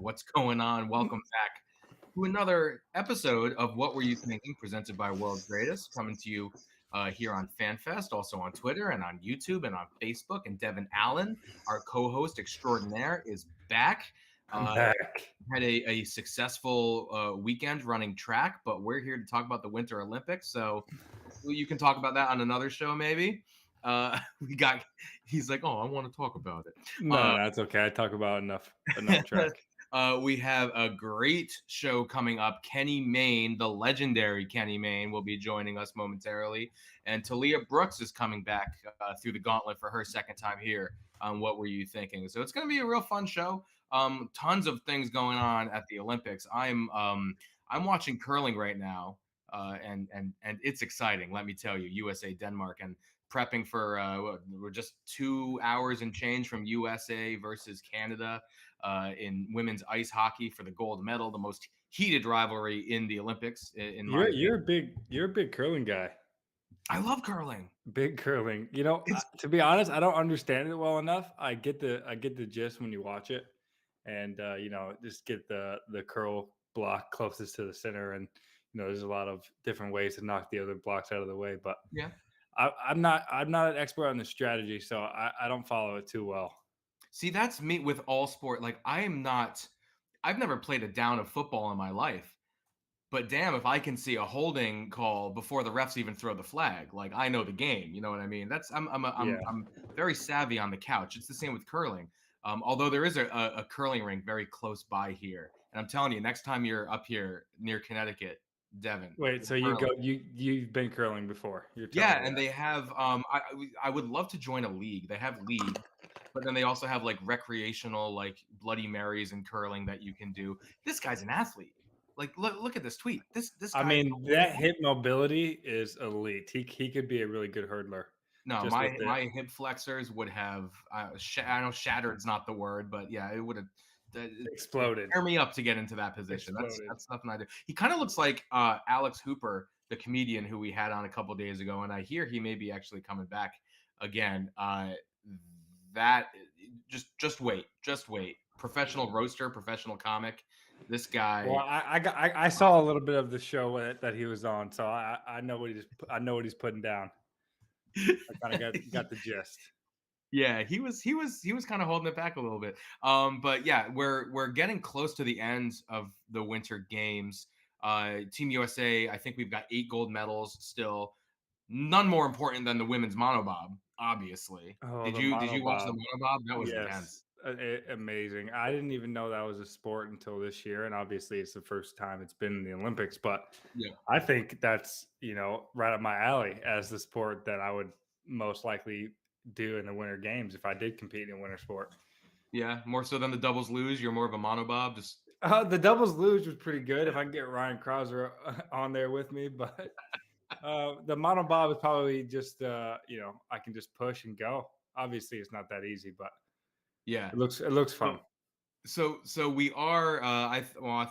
What's going on? Welcome back to another episode of What Were You Thinking, presented by World's Greatest, coming to you here on FanFest, also on Twitter and on YouTube and on Facebook. And Devon Allen, our co-host extraordinaire, is back. I'm back. Had a successful weekend running track, but we're here to talk about the Winter Olympics. So you can talk about that on another show, maybe. He's like, oh, I want to talk about it. No, that's okay. I talk about enough track. We have a great show coming up. Kenny Mayne, the legendary Kenny Mayne, will be joining us momentarily. And Taliyah Brooks is coming back through the gauntlet for her second time here on What Were You Thinking? So it's going to be a real fun show. Tons of things going on at the Olympics. I'm watching curling right now, and it's exciting. Let me tell you, USA Denmark, and prepping for we're just 2 hours and change from USA versus Canada in women's ice hockey for the gold medal, the most heated rivalry in the Olympics. You're a big curling guy. I love curling. Big curling. You know, to be honest, I don't understand it well enough. I get the gist when you watch it, and just get the curl block closest to the center, and there's a lot of different ways to knock the other blocks out of the way. But yeah. I'm not an expert on the strategy, so I don't follow it too well. See, that's me with all sport. Like, I've never played a down of football in my life, but damn, if I can see a holding call before the refs even throw the flag, like, I know the game. You know what I mean? I'm very savvy on the couch. It's the same with curling. Although there is a curling rink very close by here, and I'm telling you, next time you're up here near Connecticut, Devon. Wait, so you've been curling before? Yeah, and they have I would love to join a league. They have league, but then they also have like recreational, like Bloody Marys and curling that you can do. This guy's an athlete. Like, look at this tweet. This guy, I mean, that hip mobility is elite. He could be a really good hurdler. No, my hip flexors would have I know shattered's not the word, but yeah, it would have exploded. Tear me up to get into that position. That's nothing I do. He kind of looks like Alex Hooper, the comedian who we had on a couple of days ago, and I hear he may be actually coming back again. That just wait. Professional roaster, professional comic. This guy. Well, I saw a little bit of the show that he was on, so I know what he's putting down. I kind of got the gist. Yeah, he was kind of holding it back a little bit. But yeah, we're getting close to the end of the Winter Games. Team USA, I think we've got 8 gold medals still. None more important than the women's monobob, obviously. Oh, did you watch the monobob? That was intense. Amazing. I didn't even know that was a sport until this year, and obviously it's the first time it's been in the Olympics. But yeah, I think that's right up my alley as the sport that I would most likely do in the Winter Games if I did compete in winter sport. Yeah, more so than the doubles luge. You're more of a monobob. The doubles luge was pretty good if I can get Ryan Krauser on there with me, but the monobob is probably just I can just push and go. Obviously, it's not that easy, but yeah, it looks fun. So we are. I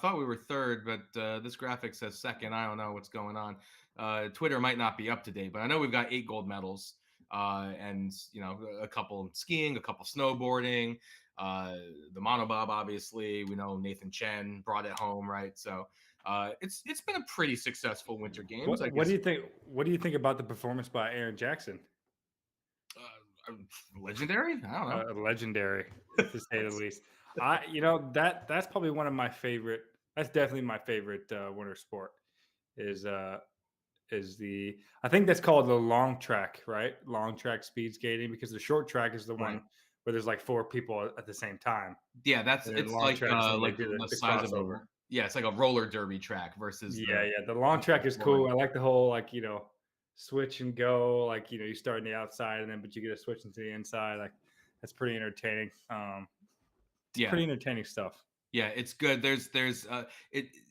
thought we were third, but this graphic says second. I don't know what's going on. Twitter might not be up to date, but I know we've got 8 gold medals. And a couple skiing, a couple snowboarding, the monobob, obviously we know Nathan Chen brought it home, right? So it's been a pretty successful Winter Games. What do you think about the performance by Aaron Jackson? Legendary? I don't know. Legendary, to say the least. That's probably one of my favorite. That's definitely my favorite winter sport. I think that's called the long track, right? Long track speed skating, because the short track is the one where there's like 4 people at the same time. Yeah, it's like the size of over. Yeah, it's like a roller derby track versus. Yeah. The long track is cool. I like the whole switch and go. You start on the outside but you get a switch into the inside. Like, that's pretty entertaining. Pretty entertaining stuff. Yeah, it's good.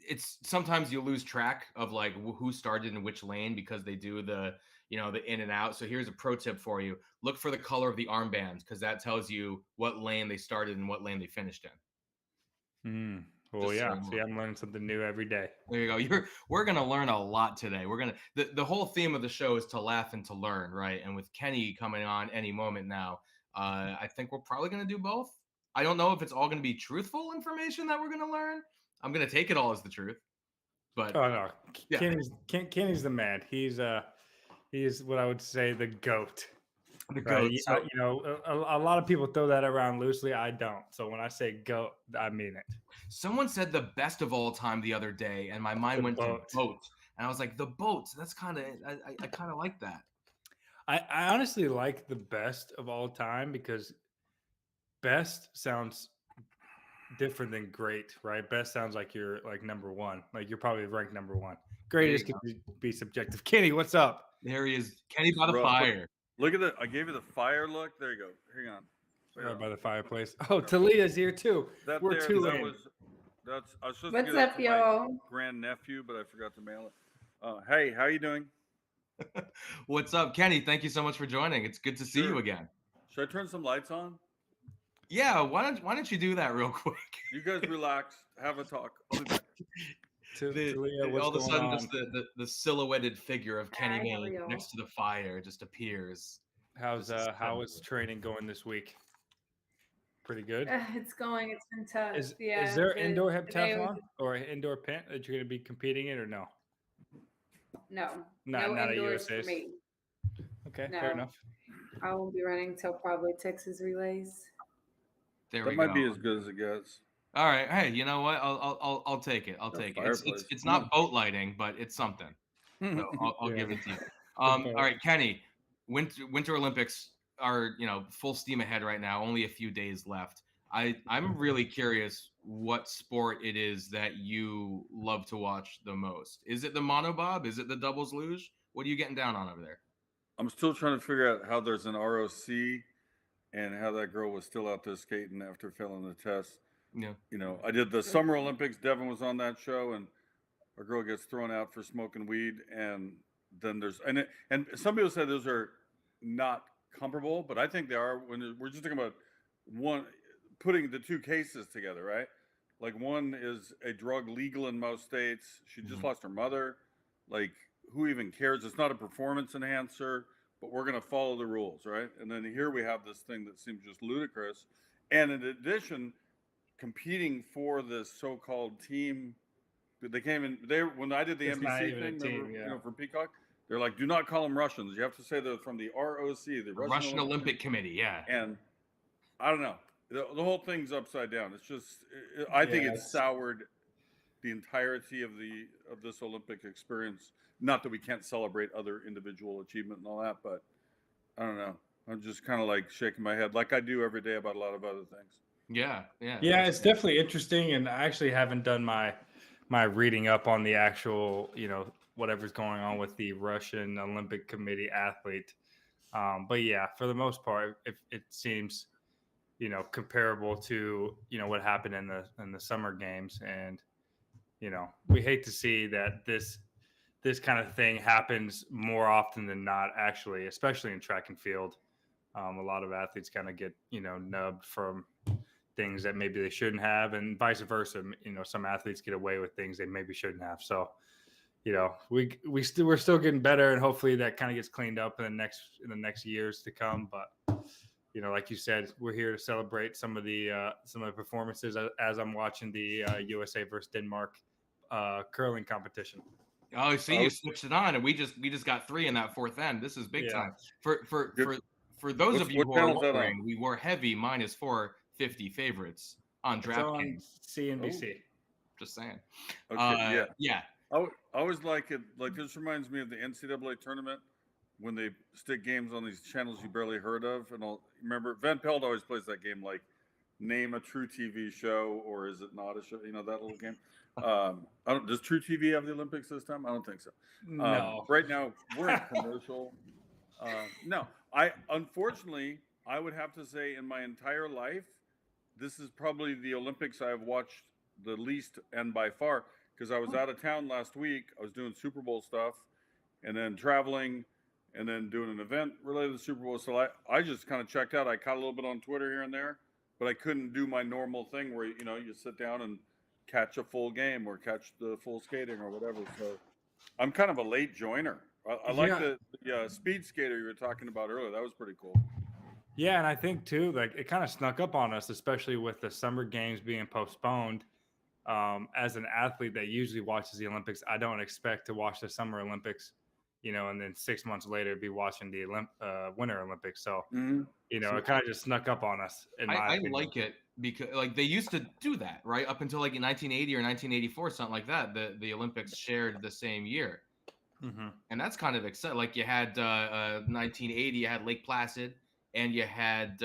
It's sometimes you lose track of like who started in which lane because they do the in and out. So here's a pro tip for you: look for the color of the armband, because that tells you what lane they started and what lane they finished in. Well, yeah. See, I'm learning something new every day. There you go. We're gonna learn a lot today. The whole theme of the show is to laugh and to learn, right? And with Kenny coming on any moment now, I think we're probably gonna do both. I don't know if it's all going to be truthful information that we're going to learn. I'm going to take it all as the truth. But no, Kenny's the man. He's what I would say the GOAT. The GOAT. So, a lot of people throw that around loosely. I don't. So when I say GOAT, I mean it. Someone said the best of all time the other day, and my mind went to boat. And I was like, the boat. That's kind of I kind of like that. I honestly like the best of all time because best sounds different than great, right? Best sounds like you're like number one, like you're probably ranked number one. Greatest can be subjective. Kenny, what's up? There he is, Kenny by the fire. Look at that! I gave you the fire look. There you go. Hang on. Right by the fireplace. Oh, Taliyah's here too. We're there, two that in. Was, I was supposed What's to get up, it to y'all? my grandnephew, but I forgot to mail it. Hey, how you doing? What's up, Kenny? Thank you so much for joining. It's good to see you again. Should I turn some lights on? Yeah, why don't you do that real quick? You guys relax, have a talk. I'll be back. Taliyah, all of a sudden, just the silhouetted figure of Kenny Mayne next to the fire just appears. How is training going this week? Pretty good. It's been tough. Is there indoor heptathlon or indoor pent that you're going to be competing in, or no? No, not indoors at USA's. for me. Okay, fair enough. I won't be running till probably Texas relays. There we go. That might be as good as it gets. All right. Hey, you know what? I'll take it. I'll take it. It's not boat lighting, but it's something. So I'll give it to you. All right, Kenny. Winter Olympics are full steam ahead right now. Only a few days left. I'm really curious what sport it is that you love to watch the most. Is it the monobob? Is it the doubles luge? What are you getting down on over there? I'm still trying to figure out how there's an ROC and how that girl was still out there skating after failing the test. Yeah. I did the Summer Olympics. Devon was on that show, and a girl gets thrown out for smoking weed. And then there's and some people say those are not comparable, but I think they are. When we're just talking about one putting the two cases together, right? Like one is a drug legal in most states. She just lost her mother. Like, who even cares? It's not a performance enhancer, but we're going to follow the rules, right? And then here we have this thing that seems just ludicrous. And in addition, competing for this so-called team, they came in. When I did the NBC thing, remember, for Peacock, they're like, do not call them Russians. You have to say they're from the ROC, the Russian Olympic Committee. Yeah. And I don't know. The whole thing's upside down. It's just, I think it's soured the entirety of this Olympic experience. Not that we can't celebrate other individual achievement and all that, but I don't know. I'm just kind of like shaking my head like I do every day about a lot of other things. Yeah. It's definitely interesting, and I actually haven't done my reading up on the actual, whatever's going on with the Russian Olympic Committee athlete. But yeah, for the most part, it seems, comparable to, what happened in the summer games. And, we hate to see that this kind of thing happens more often than not, actually, especially in track and field. A lot of athletes kind of get, nubbed from things that maybe they shouldn't have, and vice versa. Some athletes get away with things they maybe shouldn't have. So, we're still getting better, and hopefully that kind of gets cleaned up in the next years to come. But like you said, we're here to celebrate some of the performances as I'm watching the USA versus Denmark curling competition. Oh, see, you switched it on, and we just got 3 in that fourth end. This is big time. For those of you who are wondering, we were heavy minus 450 favorites on DraftKings. CNBC. Just saying. Okay. Yeah. I always like it. Like, this reminds me of the NCAA tournament when they stick games on these channels you barely heard of. And I'll remember Van Pelt always plays that game, like name a true TV show, or is it not a show? That little game. Does True TV have the Olympics this time? I don't think so. No. Right now we're in commercial. No, unfortunately I would have to say in my entire life, this is probably the Olympics I have watched the least, and by far, because I was out of town last week. I was doing Super Bowl stuff, and then traveling, and then doing an event related to the Super Bowl. So I just kind of checked out. I caught a little bit on Twitter here and there, but I couldn't do my normal thing where you sit down and catch a full game or catch the full skating or whatever. So I'm kind of a late joiner. I like the speed skater you were talking about earlier. That was pretty cool. Yeah, and I think too, like it kind of snuck up on us, especially with the summer games being postponed. As an athlete that usually watches the Olympics, I don't expect to watch the Summer Olympics, and then 6 months later be watching the Winter Olympics. So, it kind of just snuck up on us. I like it because like they used to do that, right? Up until like in 1980 or 1984, something like that. The Olympics shared the same year. Mm-hmm. And that's kind of exciting. Like you had 1980, you had Lake Placid, and you had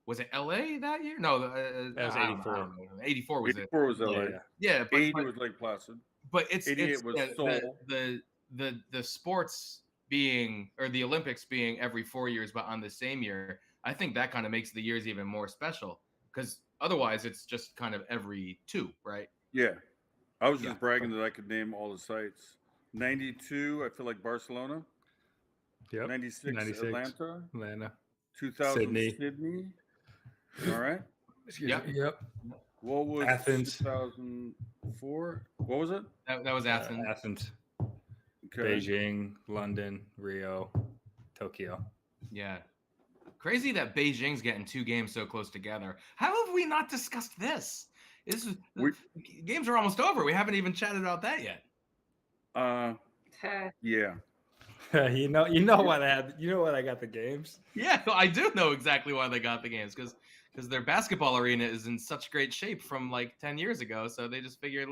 was it LA that year? No, that was 84. 84 was 84 was LA. Yeah, but 80 was Lake Placid. But it's 88 was Seoul. The sports being, or the Olympics being every 4 years, but on the same year. I think that kind of makes the years even more special because otherwise it's just kind of every 2, right? Yeah, I was just bragging that I could name all the sites. 92, I feel like Barcelona. Yep. 96. Atlanta. 2000 Sydney. All right. Yep. What was Athens? 2004. What was it? That was Athens. Athens. Okay. Beijing, London, Rio, Tokyo. Yeah. Crazy that Beijing's getting 2 games so close together. How have we not discussed this? Games are almost over. We haven't even chatted about that yet. Yeah. you know why they got the games. Yeah, I do know exactly why they got the games because their basketball arena is in such great shape from like 10 years ago. So they just figured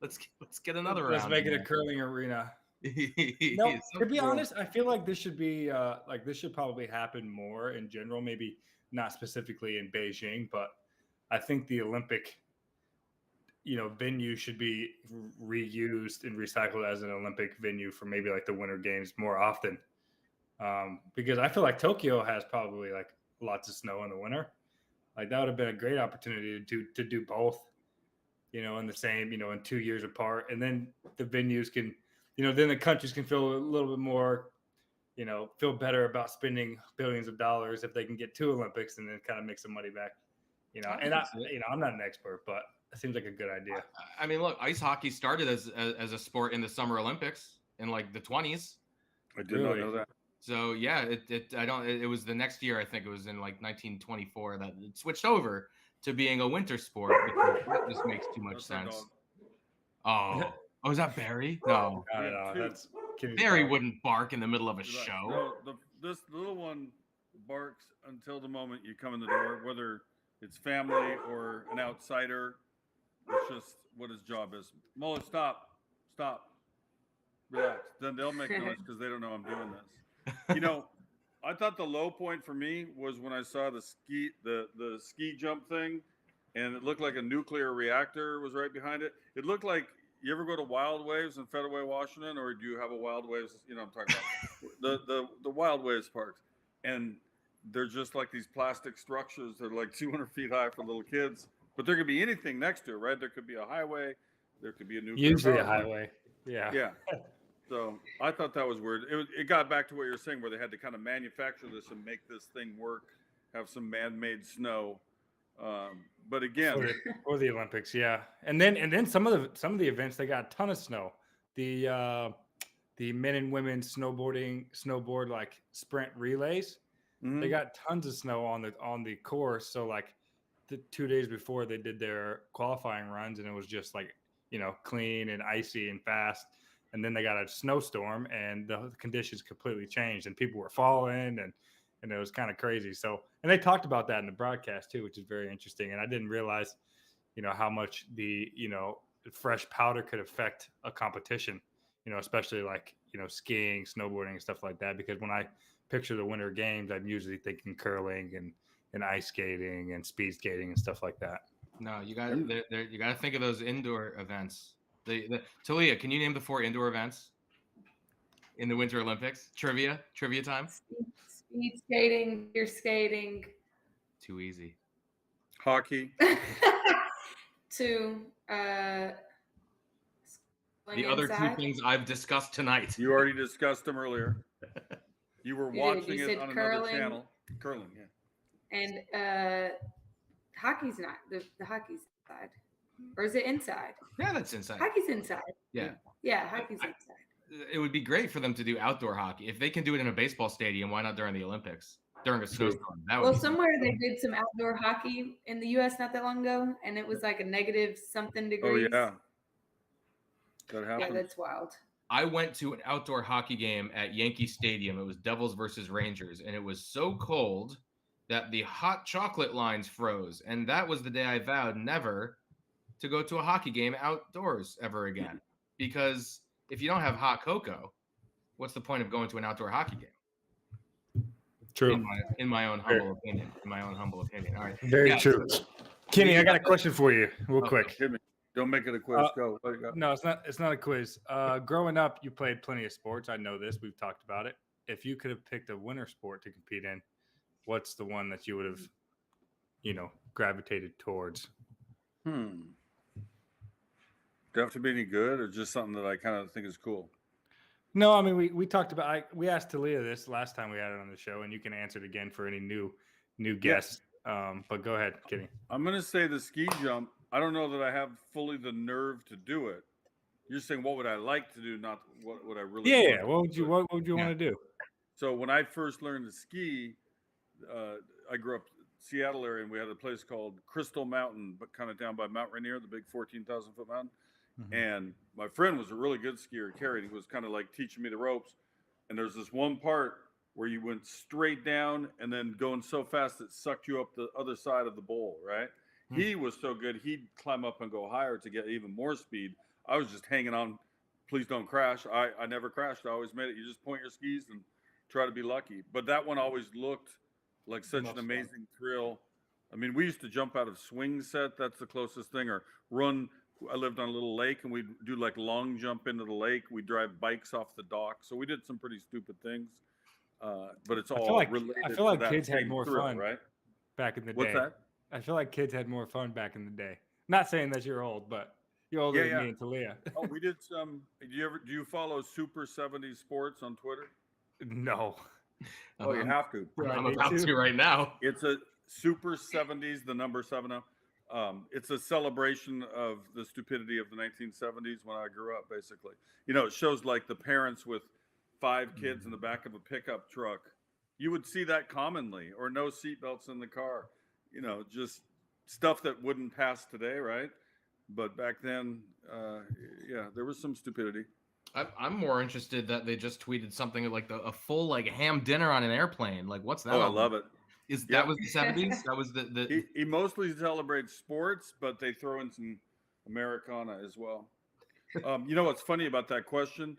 let's get another round. Let's make it a curling arena. No, to be honest, I feel like this should be this should probably happen more in general. Maybe not specifically in Beijing, but I think the Olympic venue should be reused and recycled as an Olympic venue for maybe like the Winter Games more often. Because I feel like Tokyo has probably like lots of snow in the winter. Like that would have been a great opportunity to do both, in the same, in 2 years apart. And then the venues can, then the countries can feel a little bit more, feel better about spending billions of dollars if they can get 2 Olympics and then kind of make some money back, and I'm not an expert, but it seems like a good idea. I mean, look, ice hockey started as a sport in the Summer Olympics in like the 20s. I did not know that. So yeah, it was the next year. I think it was in like 1924 that it switched over to being a winter sport because that just makes too much sense. Oh, is that Barry? No, that's Barry wouldn't bark in the middle of a show. No, this little one barks until the moment you come in the door, whether it's family or an outsider. It's just what his job is. Mullet, stop, relax. Then they'll make noise because they don't know I'm doing this. I thought the low point for me was when I saw the ski jump thing, and it looked like a nuclear reactor was right behind it. It looked like, you ever go to Wild Waves in Federal Way, Washington, or do you have a Wild Waves? I'm talking about the Wild Waves parks, and they're just like these plastic structures that are like 200 feet high for little kids. But there could be anything next to it, right? There could be a highway, there could be a nuclear. Usually a highway, yeah. So I thought that was weird. It got back to what you're saying, where they had to kind of manufacture this and make this thing work, have some man-made snow. But again, for the Olympics, yeah. And then some of the events, they got a ton of snow. The men and women snowboard like sprint relays, they got tons of snow on the course. So like the 2 days before they did their qualifying runs, and it was just like clean and icy and fast. And then they got a snowstorm, and the conditions completely changed, and people were falling, and it was kind of crazy. So, and they talked about that in the broadcast too, which is very interesting. And I didn't realize, how much the fresh powder could affect a competition, especially like skiing, snowboarding, and stuff like that. Because when I picture the Winter Games, I'm usually thinking curling and ice skating and speed skating and stuff like that. No, you got to think of those indoor events. Taliyah, can you name the 4 indoor events in the Winter Olympics? Trivia time. Speed skating, figure skating. Too easy. Hockey. 2. The other 2 things I've discussed tonight. You already discussed them earlier. You were watching it on curling, another channel. Curling, yeah. And hockey's not the hockey's inside. Or is it inside? Yeah, that's inside. Hockey's inside. Yeah. Yeah, hockey's inside. It would be great for them to do outdoor hockey. If they can do it in a baseball stadium, why not during the Olympics? during a snowstorm. Well, somewhere they did some outdoor hockey in the U.S. not that long ago, and it was like a negative something degrees. Oh yeah, that happens. Yeah, that's wild. I went to an outdoor hockey game at Yankee Stadium. It was Devils versus Rangers, and it was so cold that the hot chocolate lines froze. And that was the day I vowed never to go to a hockey game outdoors ever again. Because if you don't have hot cocoa, what's the point of going to an outdoor hockey game? True. In my own humble opinion. All right. Very true. Kenny, I got a question for you, real quick. Hit me. Don't make it a quiz. Go. No, it's not a quiz. Growing up, you played plenty of sports. I know this. We've talked about it. If you could have picked a winter sport to compete in, what's the one that you would have, gravitated towards? Do you have to be any good, or just something that I kind of think is cool? No, I mean we talked about. We asked Taliyah this last time we had it on the show, and you can answer it again for any new guests. But go ahead, Kenny. I'm going to say the ski jump. I don't know that I have fully the nerve to do it. You're saying what would I like to do, not what would I really? Yeah. What would you want to do? So when I first learned to ski, I grew up Seattle area, and we had a place called Crystal Mountain, but kind of down by Mount Rainier, the big 14,000 foot mountain. Mm-hmm. And my friend was a really good skier, Kerry. He was kind of like teaching me the ropes. And there's this one part where you went straight down and then going so fast it sucked you up the other side of the bowl, right? Mm-hmm. He was so good, he'd climb up and go higher to get even more speed. I was just hanging on, please don't crash. I never crashed. I always made it. You just point your skis and try to be lucky. But that one always looked like such an amazing thrill. I mean, we used to jump out of swing set. That's the closest thing. Or run. I lived on a little lake, and we'd do like long jump into the lake. We'd drive bikes off the dock. So we did some pretty stupid things. But it's all related. I feel like to kids had more thrill, fun right? Back in the day. What's that? I feel like kids had more fun back in the day. Not saying that you're old, but you're older than me and Taliyah. Oh, we did some. Do you follow Super 70s Sports on Twitter? No. Oh, you have to. I'm about to right now. It's a Super 70s, the number 70. It's a celebration of the stupidity of the 1970s when I grew up, basically. It shows like the parents with 5 kids in the back of a pickup truck. You would see that commonly, or no seatbelts in the car. Just stuff that wouldn't pass today, right? But back then, there was some stupidity. I'm more interested that they just tweeted something like a full like ham dinner on an airplane. Like, what's that? Oh, I love it. That was the 70s? That was the He mostly celebrates sports, but they throw in some Americana as well. What's funny about that question?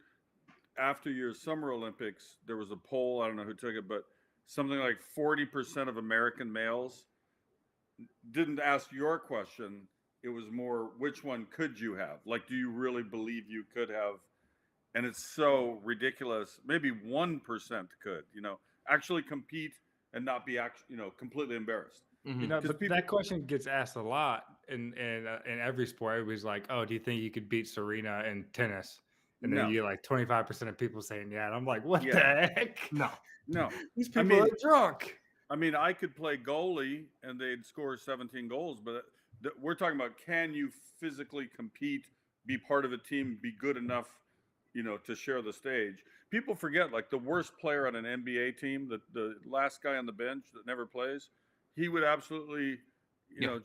After your Summer Olympics, there was a poll. I don't know who took it, but something like 40% of American males didn't ask your question. It was more, which one could you have? Like, do you really believe you could have? And it's so ridiculous. Maybe 1% could, actually compete and not be completely embarrassed. Mm-hmm. But that question gets asked a lot in every sport. Everybody's like, "Oh, do you think you could beat Serena in tennis?" And then you get like 25% of people saying, "Yeah." And I'm like, "What the heck?" No. These people are drunk. I mean, I could play goalie and they'd score 17 goals, but we're talking about, can you physically compete, be part of a team, be good enough, to share the stage? People forget, like the worst player on an NBA team, the last guy on the bench that never plays, he would absolutely,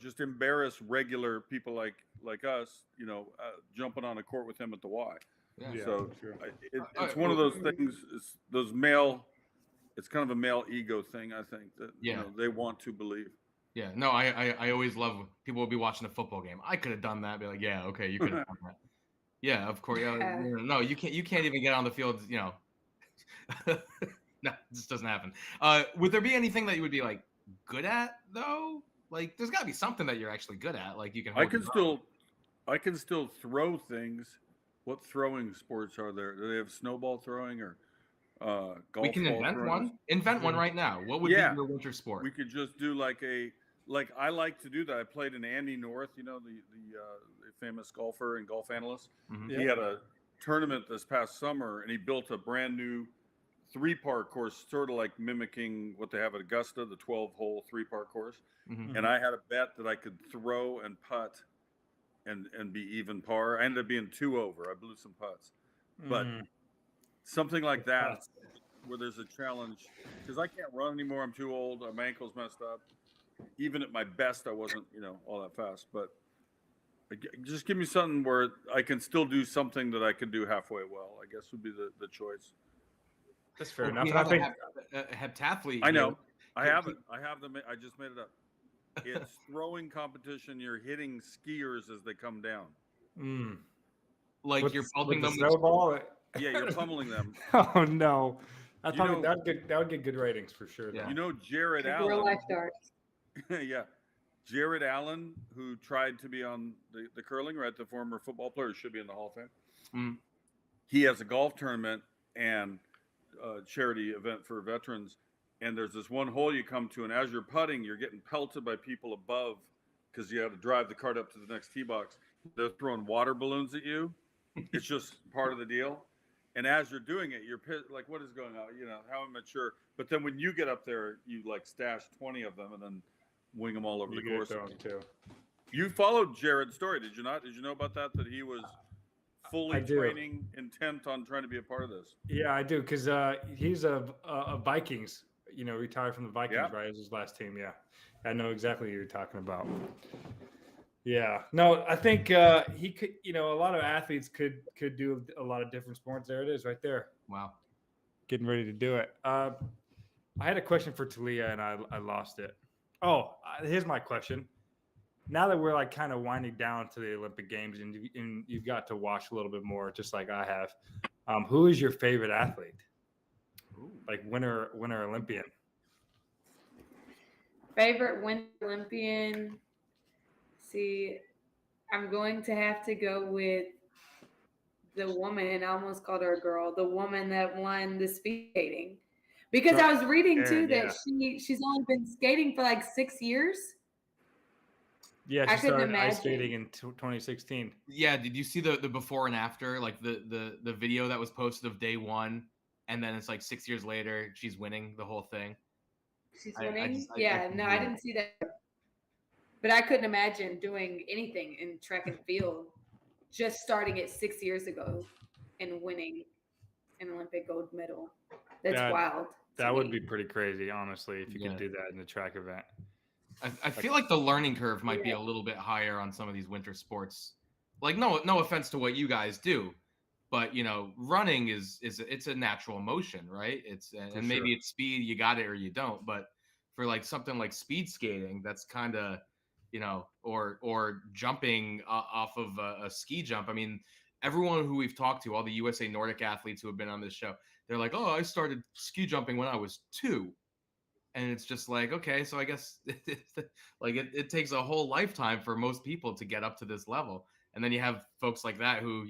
just embarrass regular people like us, jumping on a court with him at the Y. Yeah, so sure. It's one of those things. It's kind of a male ego thing, I think, that they want to believe. Yeah, no, I always love when people will be watching a football game. I could have done that. Be like, yeah, okay, you could have done that. Yeah, of course. No, you can't even get on the field. No, this doesn't happen. Would there be anything that you would be like good at though? Like, there's got to be something that you're actually good at. Like, you can. I can still throw things. What throwing sports are there? Do they have snowball throwing or golf? We can invent one. Invent one right now. What would be your winter sport? We could just do like I like to do that. I played in Andy North, the famous golfer and golf analyst. Mm-hmm. He had a tournament this past summer, and he built a brand new 3-part course, sort of like mimicking what they have at Augusta, the 12-hole 3-part course. Mm-hmm. And I had a bet that I could throw and putt and be even par. I ended up being 2 over. I blew some putts, but something like that. where there's a challenge, because I can't run anymore. I'm too old. My ankle's messed up. Even at my best, I wasn't, all that fast. But just give me something where I can still do something that I can do halfway well, I guess would be the choice. That's fair enough. We have a heptathlete. I know. I have it. I have them. I just made it up. It's throwing competition. You're hitting skiers as they come down. Like you're pelting them with the snowball. Yeah, you're pummeling them. Oh no! I thought that would get good ratings for sure. Yeah. Jared Allen. Real life darts. Yeah, Jared Allen, who tried to be on the curling, right? The former football player, should be in the Hall of Fame. He has a golf tournament and a charity event for veterans. And there's this one hole you come to, and as you're putting, you're getting pelted by people above because you have to drive the cart up to the next tee box. They're throwing water balloons at you. It's just part of the deal. And as you're doing it, you're like, what is going on? How immature. But then when you get up there, you like stash 20 of them and then wing them all over the course. Too. You followed Jared's story, did you not? Did you know about that he was fully training, intent on trying to be a part of this? Yeah, I do, because he's a Vikings. Retired from the Vikings, right? It was his last team. Yeah, I know exactly what you're talking about. Yeah, no, I think he could. A lot of athletes could do a lot of different sports. There it is, right there. Wow, getting ready to do it. I had a question for Taliyah and I lost it. Oh, here's my question. Now that we're like kind of winding down to the Olympic Games and you've got to watch a little bit more, just like I have, who is your favorite athlete? Like winter Olympian. Favorite winter Olympian. See, I'm going to have to go with the woman. I almost called her a girl. The woman that won the speed skating, because I was reading too that she's only been skating for like 6 years. Yeah, she started ice skating in 2016. Yeah, did you see the before and after, like the video that was posted of day one? And then it's like 6 years later, she's winning the whole thing. She's winning? I didn't see that. But I couldn't imagine doing anything in track and field, just starting it 6 years ago and winning an Olympic gold medal. That's wild. That would be pretty crazy, honestly, if you could do that in the track event. I feel like the learning curve might be a little bit higher on some of these winter sports. Like, no offense to what you guys do. But running it's a natural motion, right? Maybe it's speed, you got it or you don't. But for like something like speed skating, that's kind of, or jumping off of a ski jump. I mean, everyone who we've talked to, all the USA Nordic athletes who have been on this show, they're like, "Oh, I started ski jumping when I was 2," and it's just like, okay, so I guess it takes a whole lifetime for most people to get up to this level, and then you have folks like that who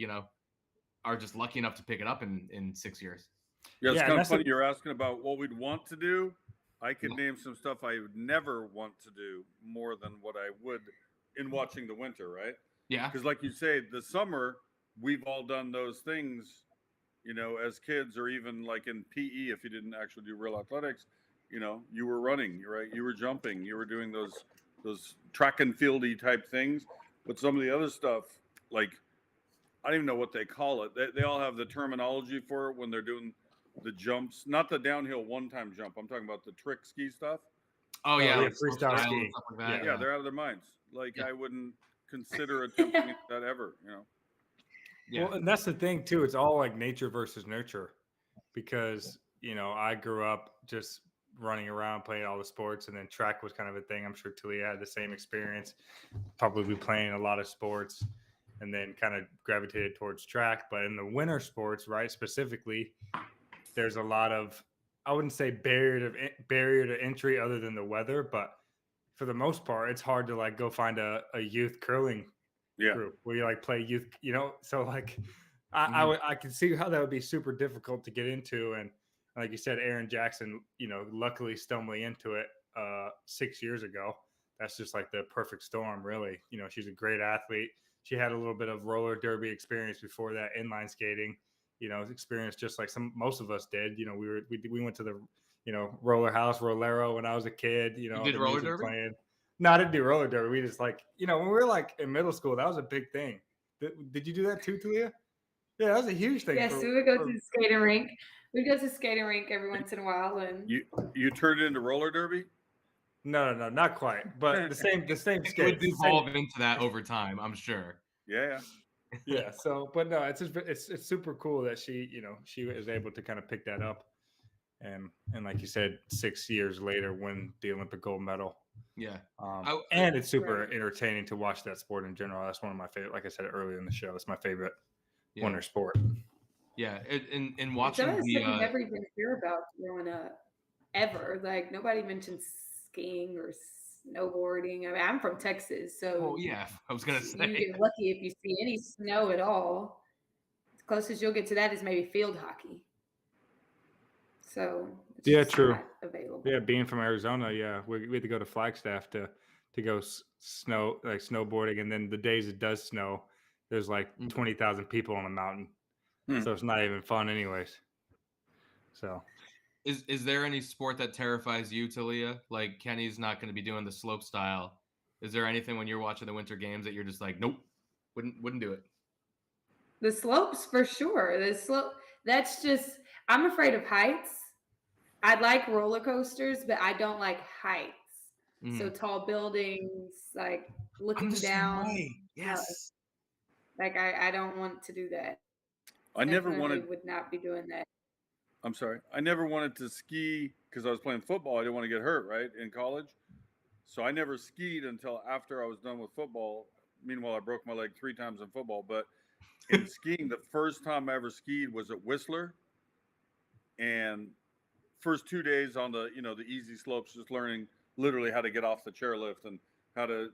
are just lucky enough to pick it up in 6 years. Yeah, it's kind of funny you're asking about what we'd want to do. I could name some stuff I would never want to do more than what I would in watching the winter, right? Yeah. Because like you say, the summer, we've all done those things, as kids, or even like in PE, if you didn't actually do real athletics, you were running, right? You were jumping, you were doing those track and fieldy type things. But some of the other stuff, like, I don't even know what they call it. They all have the terminology for it when they're doing the jumps, not the downhill one-time jump. I'm talking about the trick ski stuff. Oh yeah, like freestyle ski. Like yeah, they're out of their minds. Like I wouldn't consider attempting that ever. Yeah. Well, and that's the thing too. It's all like nature versus nurture, because I grew up just running around playing all the sports, and then track was kind of a thing. I'm sure Taliyah had the same experience, probably playing a lot of sports, and then kind of gravitated towards track. But in the winter sports, right, specifically, there's a lot of, I wouldn't say barrier to entry other than the weather, but for the most part, it's hard to like go find a youth curling group where you like play youth, so like I can see how that would be super difficult to get into. And like you said, Aaron Jackson, luckily stumbling into it 6 years ago. That's just like the perfect storm, really. She's a great athlete. She had a little bit of roller derby experience before that, inline skating, experience just like most of us did. We went to the, roller house, Rolero when I was a kid, You did roller derby? Playing. No, I didn't do roller derby. We just like, when we were like in middle school, that was a big thing. Did you do that too, Taliyah? Yeah, that's a huge thing. Yes, we would go to the skating rink. We'd go to the skating rink every once in a while, and you turned it into roller derby. No, not quite. But the same skates. It would evolve into that over time, I'm sure. Yeah. Yeah. So, but no, it's super cool that she was able to kind of pick that up, and like you said, 6 years later, win the Olympic gold medal. Yeah. And it's super entertaining to watch that sport in general. That's one of my favorite. Like I said earlier in the show, it's my favorite winter sport. Yeah. In watching it's something you never even hear about growing up, ever. Like nobody mentions skiing or snowboarding. I mean, I'm from Texas, so I was gonna say you get lucky if you see any snow at all. The closest you'll get to that is maybe field hockey. So it's true. Not available. Yeah, being from Arizona, we had to go to Flagstaff to go snowboarding, and then the days it does snow, there's like 20,000 people on the mountain, so it's not even fun, anyways. So. Is there any sport that terrifies you, Taliyah? Like Kenny's not going to be doing the slope style. Is there anything when you're watching the winter games that you're just like, nope, wouldn't do it? The slopes for sure. The slope. That's just. I'm afraid of heights. I like roller coasters, but I don't like heights. So tall buildings, like looking down. Yes. Like I don't want to do that. I would not be doing that. I'm sorry. I never wanted to ski because I was playing football. I didn't want to get hurt, right, in college. So I never skied until after I was done with football. Meanwhile, I broke my leg 3 times in football. But in skiing, the first time I ever skied was at Whistler. And first 2 days on the easy slopes, just learning literally how to get off the chairlift and how to,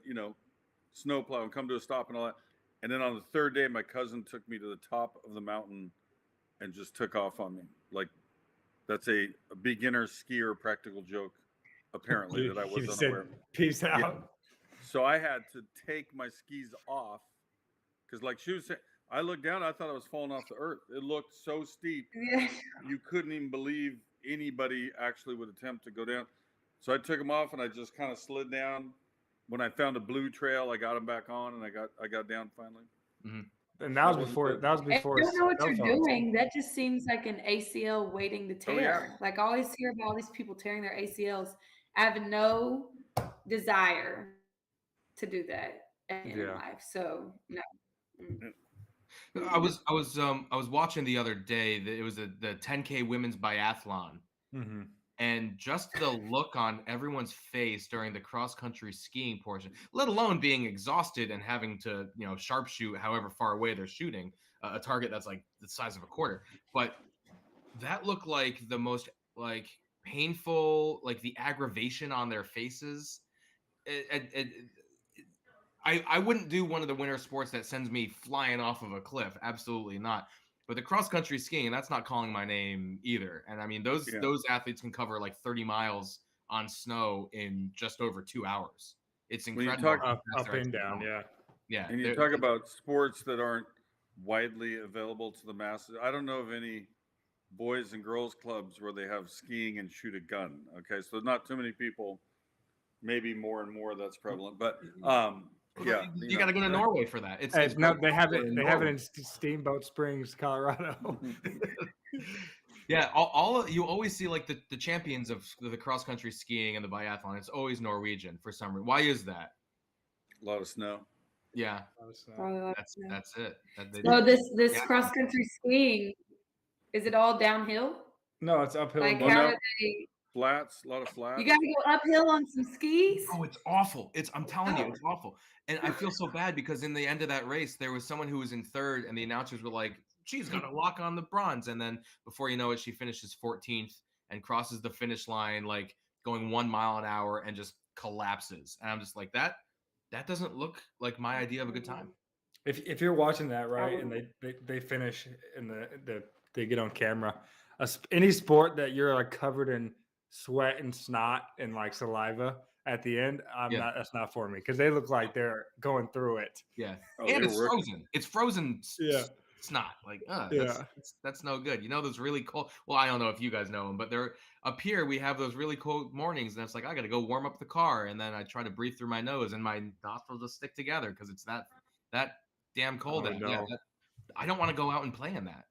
snowplow and come to a stop and all that. And then on the third day, my cousin took me to the top of the mountain and just took off on me. Like, that's a beginner skier practical joke, apparently, that I was unaware of. Peace out. Yeah. So I had to take my skis off because, like she was saying, I looked down, I thought I was falling off the earth. It looked so steep. Yeah. You couldn't even believe anybody actually would attempt to go down. So I took them off and I just kind of slid down. When I found a blue trail, I got them back on and I got down finally. Mm-hmm. And that was before. I don't know what you're doing. That just seems like an ACL waiting to tear. Oh, yeah. Like I always hear about all these people tearing their ACLs. I have no desire to do that in life. So no. I was watching the other day that it was the 10K women's biathlon. Mm-hmm. And just the look on everyone's face during the cross-country skiing portion, let alone being exhausted and having to, sharpshoot however far away they're shooting a target that's like the size of a quarter. But that looked like the most painful, like the aggravation on their faces. I wouldn't do one of the winter sports that sends me flying off of a cliff. Absolutely not. But the cross-country skiing, that's not calling my name either. And I mean, those athletes can cover like 30 miles on snow in just over 2 hours. It's incredible. When you talk up and down, yeah. And you talk about sports that aren't widely available to the masses. I don't know of any boys and girls clubs where they have skiing and shoot a gun. Okay, so not too many people. Maybe more and more that's prevalent, but you got to go to Norway for that. It's no, they have it. They have it in Steamboat Springs, Colorado. Yeah, you always see like the champions of the cross country skiing and the biathlon. It's always Norwegian for some reason. Why is that? A lot of snow. Yeah, that's it. So this cross country skiing, is it all downhill? No, it's uphill. Like how are they? Flats, a lot of flats. You got to go uphill on some skis? Oh, it's awful. I'm telling you, it's awful. And I feel so bad because in the end of that race, there was someone who was in third and the announcers were like, she's going to lock on the bronze. And then before you know it, she finishes 14th and crosses the finish line, like going 1 mile an hour and just collapses. And I'm just like, that doesn't look like my idea of a good time. If you're watching that, right, and they finish and they get on camera, any sport that you're like covered in sweat and snot and like saliva at the end, that's not for me because they look like they're going through it. Yeah. And it's frozen. It's frozen snot. Like, that's no good. Those really cold. Well, I don't know if you guys know them, but they're up here. We have those really cold mornings, and it's like I got to go warm up the car, and then I try to breathe through my nose, and my nostrils just stick together because it's that damn cold. I don't want to go out and play in that.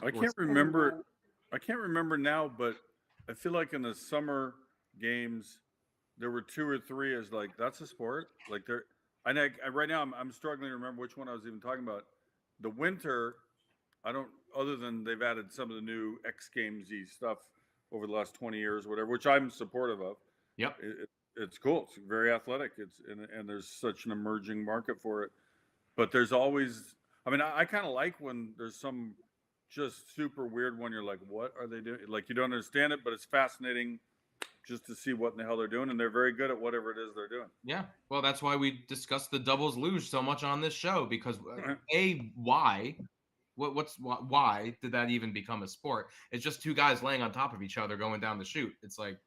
I can't remember. I can't remember now, but I feel like in the summer games there were 2 or 3 as like that's a sport. Like there, right now I'm struggling to remember which one I was even talking about. The winter, I don't. Other than they've added some of the new X Games-y stuff over the last 20 years, whatever, which I'm supportive of. Yep. It's cool. It's very athletic. And there's such an emerging market for it. But there's always. I mean, I kind of like when there's some just super weird one. You're like, what are they doing? Like you don't understand it, but it's fascinating just to see what in the hell they're doing, and they're very good at whatever it is they're doing. Yeah, well, that's why we discussed the doubles luge so much on this show because why did that even become a sport? It's just 2 guys laying on top of each other going down the chute. It's like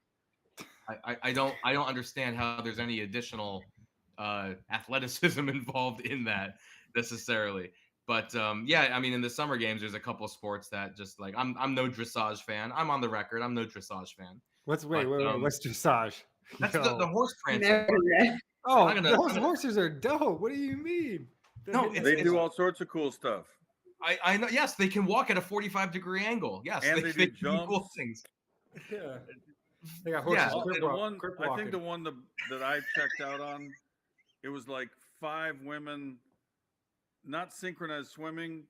I don't understand how there's any additional athleticism involved in that necessarily. But yeah, I mean, in the summer games, there's a couple of sports that just like I'm no dressage fan. I'm on the record. I'm no dressage fan. What's dressage? That's the horse prancing. Those horses are dope. What do you mean? No, they do all sorts of cool stuff. I know. Yes, they can walk at a 45-degree angle. Yes, and they do cool things. Yeah, they got horses. I think the one that I checked out on, it was like 5 women, not synchronized swimming.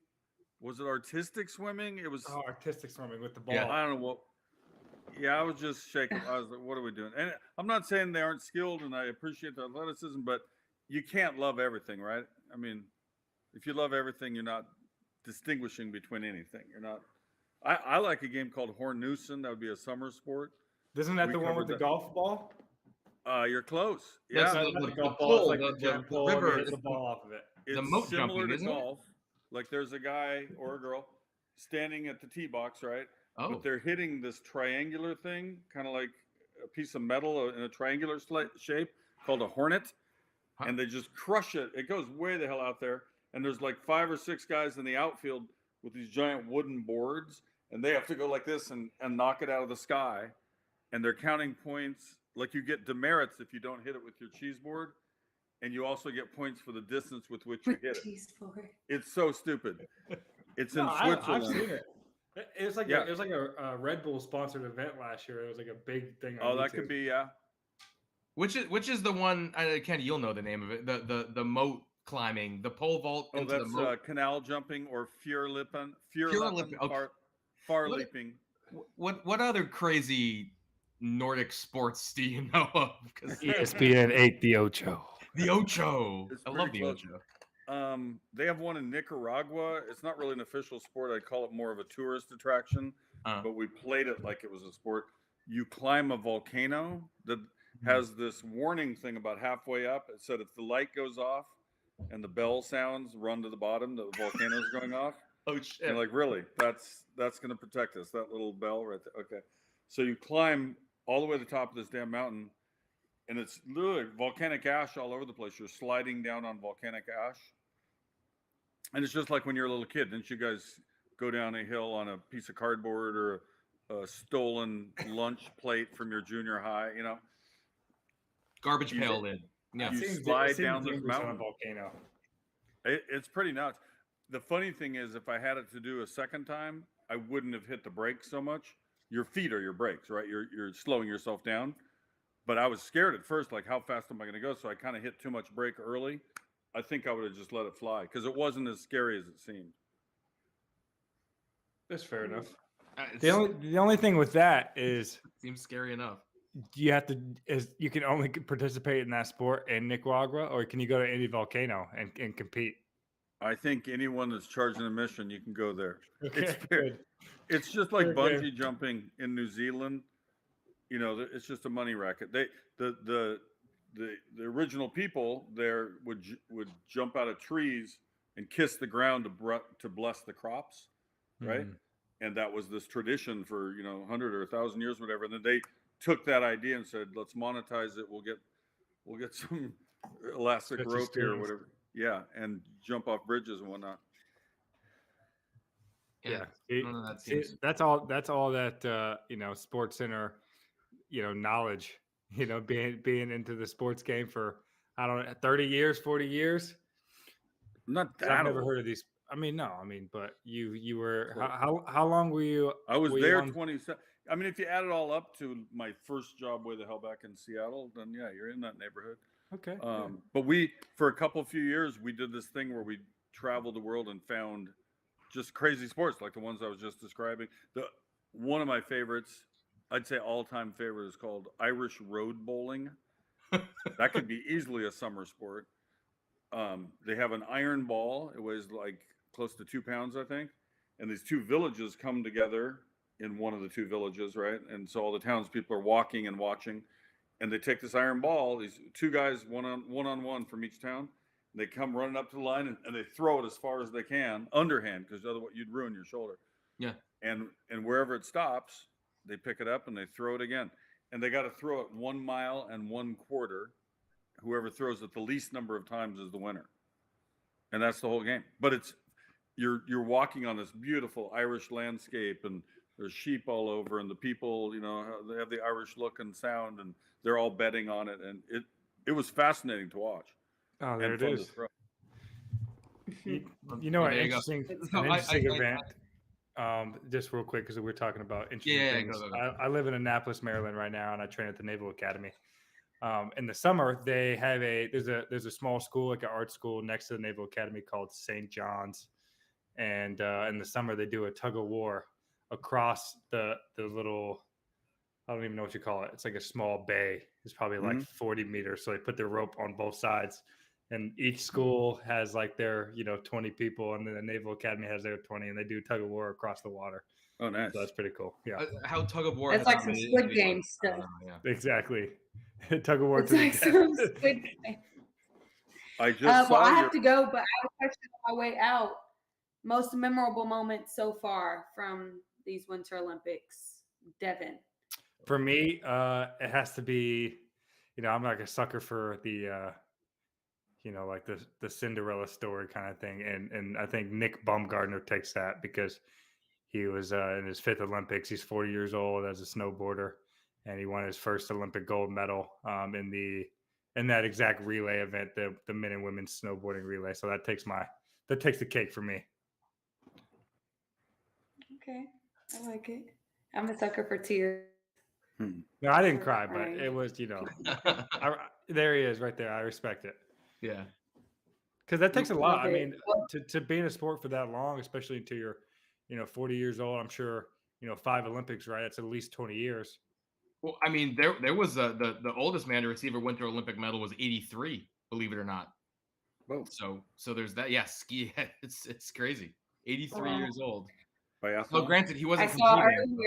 Was it artistic swimming? It was artistic swimming with the ball. Yeah, I don't know what. Yeah, I was just shaking. I was like, what are we doing? And I'm not saying they aren't skilled, and I appreciate their athleticism, but you can't love everything, right? I mean, if you love everything, you're not distinguishing between anything. You're not. I like a game called Hornoosen. That would be a summer sport. Isn't that the one with the golf ball? You're close. Yeah, the golf ball. Like the river. Hit the ball off of it. It's similar to golf. Like there's a guy or a girl standing at the tee box, right? Oh. But they're hitting this triangular thing, kind of like a piece of metal in a triangular shape called a hornet. And they just crush it. It goes way the hell out there. And there's like 5 or 6 guys in the outfield with these giant wooden boards. And they have to go like this and knock it out of the sky. And they're counting points. Like you get demerits if you don't hit it with your cheese board. And you also get points for the distance with which you hit it. It's so stupid. It's in Switzerland. I've seen it. It was like a Red Bull sponsored event last year. It was like a big thing. Oh, that could be, yeah. Which is the one? Kenny, you'll know the name of it. The moat climbing, the pole vault. Oh, that's canal jumping or Fjordlippen. Okay. Far leaping. What other crazy Nordic sports do you know of? ESPN 8 the Ocho. The Ocho. I love the Ocho. They have one in Nicaragua. It's not really an official sport. I'd call it more of a tourist attraction, but we played it like it was a sport. You climb a volcano that has this warning thing about halfway up. It said if the light goes off and the bell sounds, run to the bottom. The volcano's going off. Oh shit! And like really, that's going to protect us. That little bell right there. Okay, so you climb all the way to the top of this damn mountain. And it's literally volcanic ash all over the place. You're sliding down on volcanic ash. And it's just like when you're a little kid. Didn't you guys go down a hill on a piece of cardboard or a stolen lunch plate from your junior high, you know? Garbage pail lid. Yeah. You slide down this mountain. Volcano. It's pretty nuts. The funny thing is, if I had it to do a second time, I wouldn't have hit the brakes so much. Your feet are your brakes, right? You're slowing yourself down. But I was scared at first, like how fast am I going to go? So I kind of hit too much brake early. I think I would have just let it fly because it wasn't as scary as it seemed. That's fair enough. The only thing with that is seems scary enough. You can only participate in that sport in Nicaragua, or can you go to any volcano and compete? I think anyone that's charging admission, you can go there. Okay, it's just like bungee jumping in New Zealand. You know, it's just a money racket. The original people there would jump out of trees and kiss the ground to bless the crops, right? And that was this tradition for 100 or 1,000 years, whatever. And then they took that idea and said, "Let's monetize it. We'll get some elastic rope here, or whatever." Yeah, and jump off bridges and whatnot. Yeah, that's all that SportsCenter. Knowledge, being into the sports game for, I don't know, 30 years, 40 years. Not that I've never old. heard of these. I mean, no, I mean, but you were how long were you? I was were you there on- 27. I mean, if you add it all up to my first job way the hell back in Seattle, then yeah, you're in that neighborhood. Okay. But for a few years, we did this thing where we traveled the world and found just crazy sports like the ones I was just describing. One of my favorites, I'd say all-time favorite, is called Irish road bowling. That could be easily a summer sport. They have an iron ball. It weighs like close to 2 pounds, I think. And these two villages come together in one of the two villages, right? And so all the townspeople are walking and watching. And they take this iron ball, these two guys, one on one from each town. And they come running up to the line and they throw it as far as they can, underhand, because otherwise you'd ruin your shoulder. Yeah. And wherever it stops, they pick it up and they throw it again. And they got to throw it 1 mile and 1/4. Whoever throws it the least number of times is the winner. And that's the whole game. But you're walking on this beautiful Irish landscape, and there's sheep all over, and the people, they have the Irish look and sound, and they're all betting on it, and it was fascinating to watch. Oh, there and it fun to is. throw. You know, an There you go. interesting, No, an I- interesting I- event. Just real quick, because we're talking about interesting Yeah, things. go. I live in Annapolis, Maryland, right now, and I train at the Naval Academy. In the summer, they have there's a small school, like an art school, next to the Naval Academy called St. John's, and in the summer they do a tug of war across the little, I don't even know what you call it. It's like a small bay. It's probably like 40 meters. So they put their rope on both sides, and each school has like their 20 people, and then the Naval Academy has their 20, and they do tug of war across the water. Oh, nice. So that's pretty cool. Yeah, How tug of war? That's has like not some made it Squid into Game the- stuff. Yeah. exactly. Tug of war It's to the like death. some Squid Game. I just saw I have to go, but I have a question on my way out. Most memorable moments so far from these Winter Olympics, Devon. For me, it has to be, I'm like a sucker for the, like the Cinderella story kind of thing, and I think Nick Baumgartner takes that because he was in his 5th Olympics. He's 40 years old as a snowboarder, and he won his first Olympic gold medal in that exact relay event, the men and women's snowboarding relay. So that takes the cake for me. Okay, I like it. I'm a sucker for tears. No, I didn't cry, but Right. it was, there he is right there. I respect it. Yeah. Because that takes a lot. Love I it. mean, to be in a sport for that long, especially until you're, 40 years old, I'm sure, 5 Olympics, right? That's at least 20 years. Well, I mean, there was the oldest man to receive a Winter Olympic medal was 83, believe it or not. Whoa. So there's that. Yeah, ski. It's crazy. 83 Wow. years old. Biathlon? Well, granted, he I wasn't saw competing.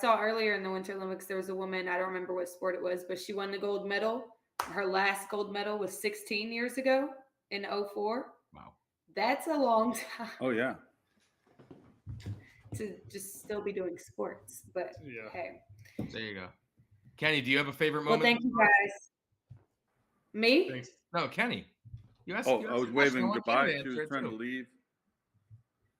earlier in the Winter Olympics, there was a woman, I don't remember what sport it was, but she won the gold medal. Her last gold medal was 16 years ago in 2004. Wow. That's a long time Oh, yeah. to just still be doing sports. But Yeah. hey. There you go. Kenny, do you have a favorite Well, moment? thank you guys. Me? Thanks. No, Kenny. You asked. Oh, you I asked was a question. I waving want goodbye. Kenny to She answer was it, trying to too. leave.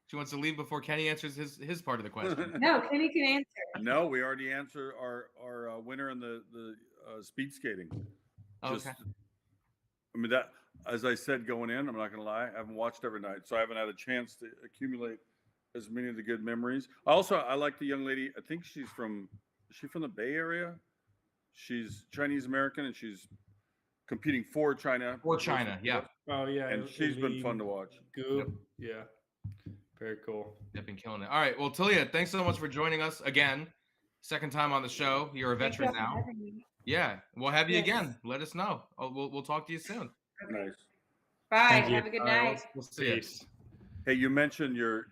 She wants to leave before Kenny answers his part of the question. No, Kenny can answer. No, we already answered our winner in the speed skating. Okay. I mean, that, as I said going in, I'm not going to lie, I haven't watched every night, so I haven't had a chance to accumulate as many of the good memories. I like the young lady. I think is she from the Bay Area? She's Chinese American, and she's competing for China. For China, yeah. Oh, yeah. And she's been fun to watch. Yep. Yeah. Very cool. They've been killing it. All right. Well, Taliyah, thanks so much for joining us again. Second time on the show. You're a Thank you veteran for now. having me. Yeah. We'll have you Yes. again. Let us know. We'll talk to you soon. Nice. Bye. Thank you. Have a good All right, night. we'll see you. Peace. Hey, you mentioned your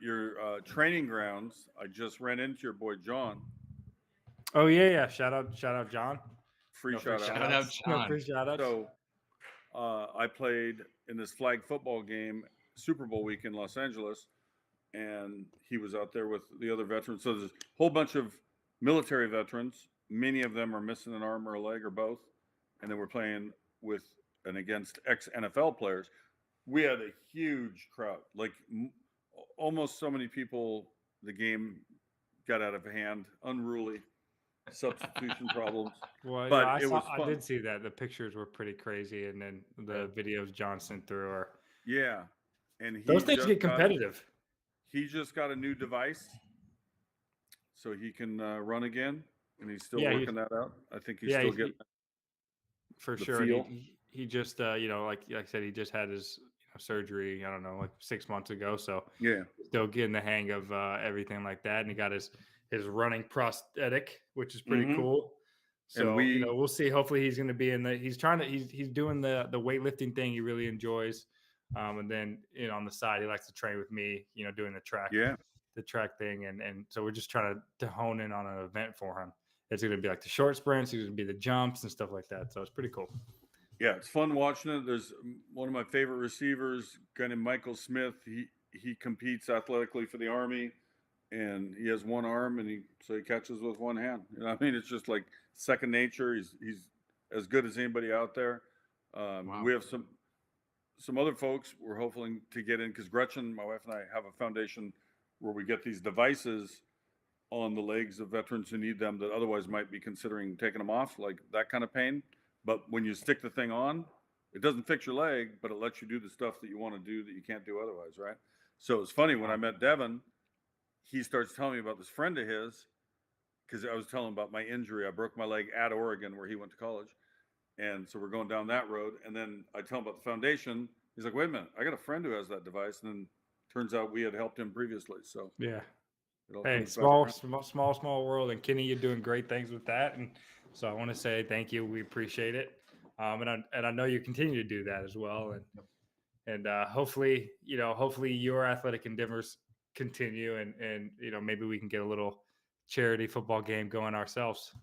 training grounds. I just ran into your boy John. Oh, yeah. Shout out, John. Free No shout shout out. out, No John. free shout outs. So, I played in this flag football game, Super Bowl week in Los Angeles, and he was out there with the other veterans. So there's a whole bunch of military veterans. Many of them are missing an arm or a leg or both. And then we're playing with and against ex-NFL players. We had a huge crowd, like almost so many people. The game got out of hand, unruly. substitution problems. Well, but yeah, it was fun. I did see that. The pictures were pretty crazy, and then the videos John sent through are and those things get competitive. He just got a new device, so he can run again, and he's still working that out. I think he's still getting for sure. He just like I said, he just had his surgery. I don't know, like 6 months ago. So still getting the hang of everything like that, and he got his running prosthetic, which is pretty cool. So we'll see. Hopefully, he's going to be in the. He's doing the weightlifting thing he really enjoys, and then on the side he likes to train with me. Doing the track, the track thing, and so we're just trying to hone in on an event for him. It's going to be like the short sprints. It's going to be the jumps and stuff like that. So it's pretty cool. Yeah, it's fun watching it. There's one of my favorite receivers, a guy named Michael Smith. He competes athletically for the Army, and he has one arm, and so he catches with one hand. I mean, it's just like second nature. He's as good as anybody out there. Wow. We have some other folks we're hoping to get in because Gretchen, my wife, and I have a foundation where we get these devices on the legs of veterans who need them that otherwise might be considering taking them off, like that kind of pain. But when you stick the thing on, it doesn't fix your leg, but it lets you do the stuff that you want to do that you can't do otherwise, right? So it's funny, when I met Devon, he starts telling me about this friend of his, because I was telling him about my injury. I broke my leg at Oregon where he went to college. And so we're going down that road. And then I tell him about the foundation. He's like, wait a minute, I got a friend who has that device. And then turns out we had helped him previously. So yeah. Hey, small world. And Kenny, you're doing great things with that. And so I want to say thank you. We appreciate it. And I know you continue to do that as well. And hopefully your athletic endeavors continue and maybe we can get a little charity football game going ourselves.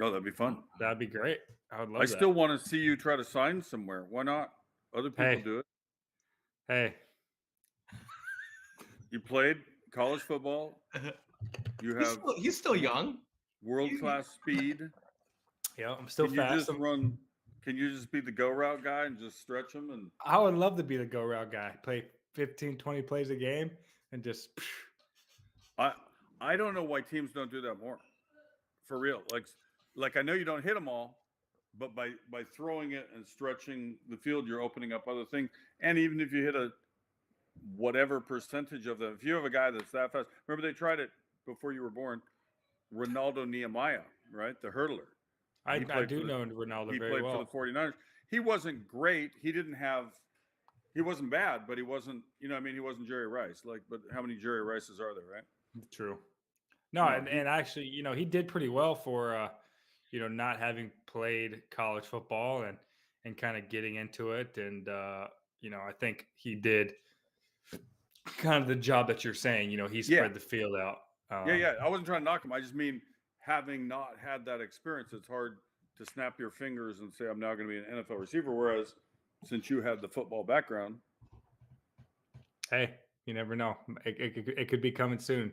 Oh, that'd be fun. That'd be great. I would love that. I still want to see you try to sign somewhere. Why not? Other people do it. Hey. You played college football. You have. He's still young. World-class speed. Yeah, I'm still fast. Can you just be the go route guy and just stretch them? And I would love to be the go route guy. Play 15, 20 plays a game and just. I don't know why teams don't do that more. For real, like I know you don't hit them all, but by throwing it and stretching the field, you're opening up other things. And even if you hit a whatever percentage of them, if you have a guy that's that fast, remember they tried it before you were born. Ronaldo Nehemiah, right, the hurtler. I do know Ronaldo very well. He played for the 49ers. He wasn't great. He wasn't bad, but he wasn't. He wasn't Jerry Rice. But how many Jerry Rices are there, right? True. No, and actually, he did pretty well for, not having played college football and kind of getting into it. And, I think he did kind of the job that you're saying. He spread the field out. Yeah. I wasn't trying to knock him. I just mean having not had that experience, it's hard to snap your fingers and say, I'm now going to be an NFL receiver. Whereas since you had the football background. Hey, you never know. It could be coming soon.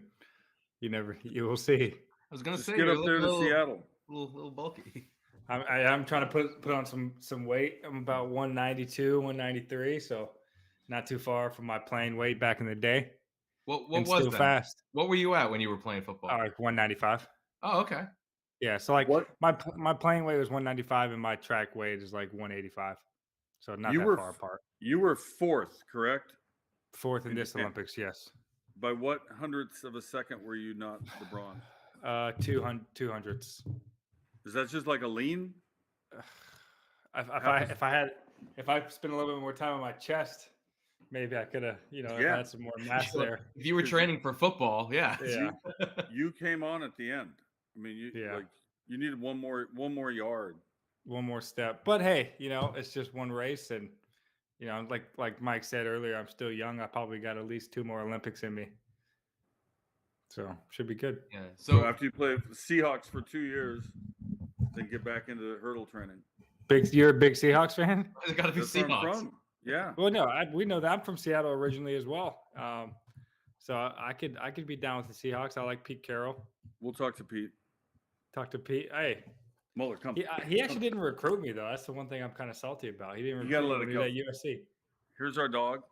You will see. I was going to say, get up there to Seattle. Little bulky. I'm trying to put on some weight. I'm about 192, 193. So not too far from my playing weight back in the day. What was that? Fast. What were you at when you were playing football? Like 195. Oh, okay. Yeah. So like my playing weight was 195 and my track weight is like 185. So not that far apart. You were fourth, correct? Fourth in this Olympics, yes. By what hundredths of a second were you not the bronze? 200ths. Is that just like a lean? If I spent a little bit more time on my chest, maybe I could have, had some more mass there. If you were training for football, yeah. You came on at the end. I mean, you needed one more yard, one more step. But hey, it's just one race, and like Mike said earlier, I'm still young. I probably got at least 2 more Olympics in me, so should be good. Yeah. So after you play for the Seahawks for 2 years, then get back into the hurdle training. You're a big Seahawks fan? It's got to be Seahawks. Yeah. Well, no, we know that. I'm from Seattle originally as well. So I could be down with the Seahawks. I like Pete Carroll. We'll talk to Pete. Hey, Muller, come. He actually didn't recruit me though. That's the one thing I'm kind of salty about. He didn't recruit me at USC. Here's our dog.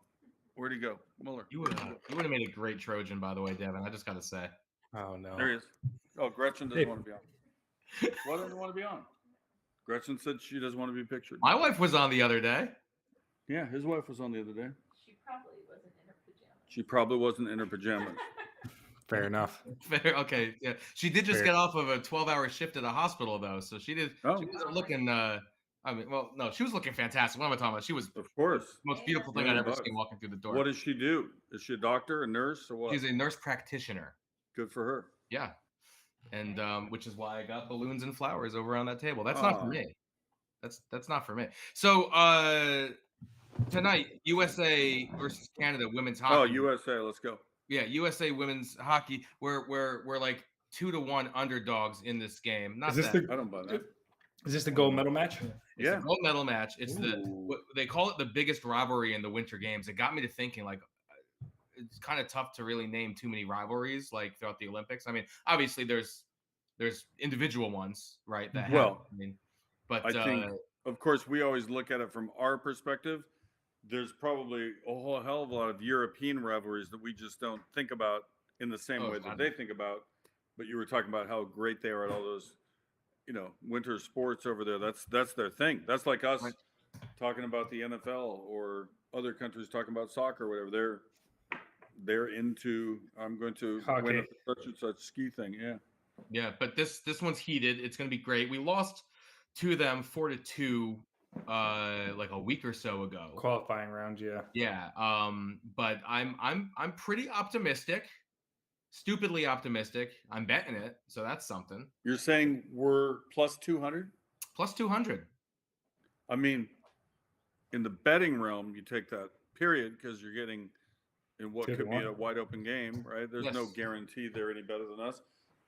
Where'd he go, Muller? You would have made a great Trojan, by the way, Devon. I just got to say. Oh no. There he is. Oh, Gretchen doesn't want to be on. Why doesn't want to be on? Gretchen said she doesn't want to be pictured. My wife was on the other day. Yeah, his wife was on the other day. She probably wasn't in her pajamas. She probably wasn't in her pajamas. Fair enough. Fair. Okay. Yeah. She did just get off of a 12-hour shift at a hospital, though. So she did. Oh. She wasn't looking. No, she was looking fantastic. What am I talking about? She was, of course, the most beautiful thing I'd ever seen walking through the door. What does she do? Is she a doctor, a nurse, or what? She's a nurse practitioner. Good for her. Yeah. And which is why I got balloons and flowers over on that table. That's not for me. That's not for me. So tonight, USA versus Canada women's hockey. Oh, USA, let's go. Yeah, USA women's hockey. We're like 2-1 underdogs in this game. Not that. I don't buy that. Is this the gold medal match? It's a gold medal match. It's they call it the biggest rivalry in the Winter Games. It got me to thinking, like, it's kind of tough to really name too many rivalries like throughout the Olympics. I mean, obviously there's individual ones, right? That but I think, of course, we always look at it from our perspective. There's probably a whole hell of a lot of European rivalries that we just don't think about in the same way that they think about. But you were talking about how great they are at all those, winter sports over there. That's their thing. That's like us talking about the NFL or other countries talking about soccer or whatever. They're into, I'm going to win a such and such ski thing. Yeah. Yeah, but this one's heated. It's going to be great. We lost to them 4-2 like a week or so ago. Qualifying round, yeah. Yeah. But I'm pretty optimistic. Stupidly optimistic. I'm betting it, so that's something. You're saying we're plus 200? Plus 200. I mean, in the betting realm, you take that period because you're getting in what could be a wide open game, right? There's no guarantee they're any better than us.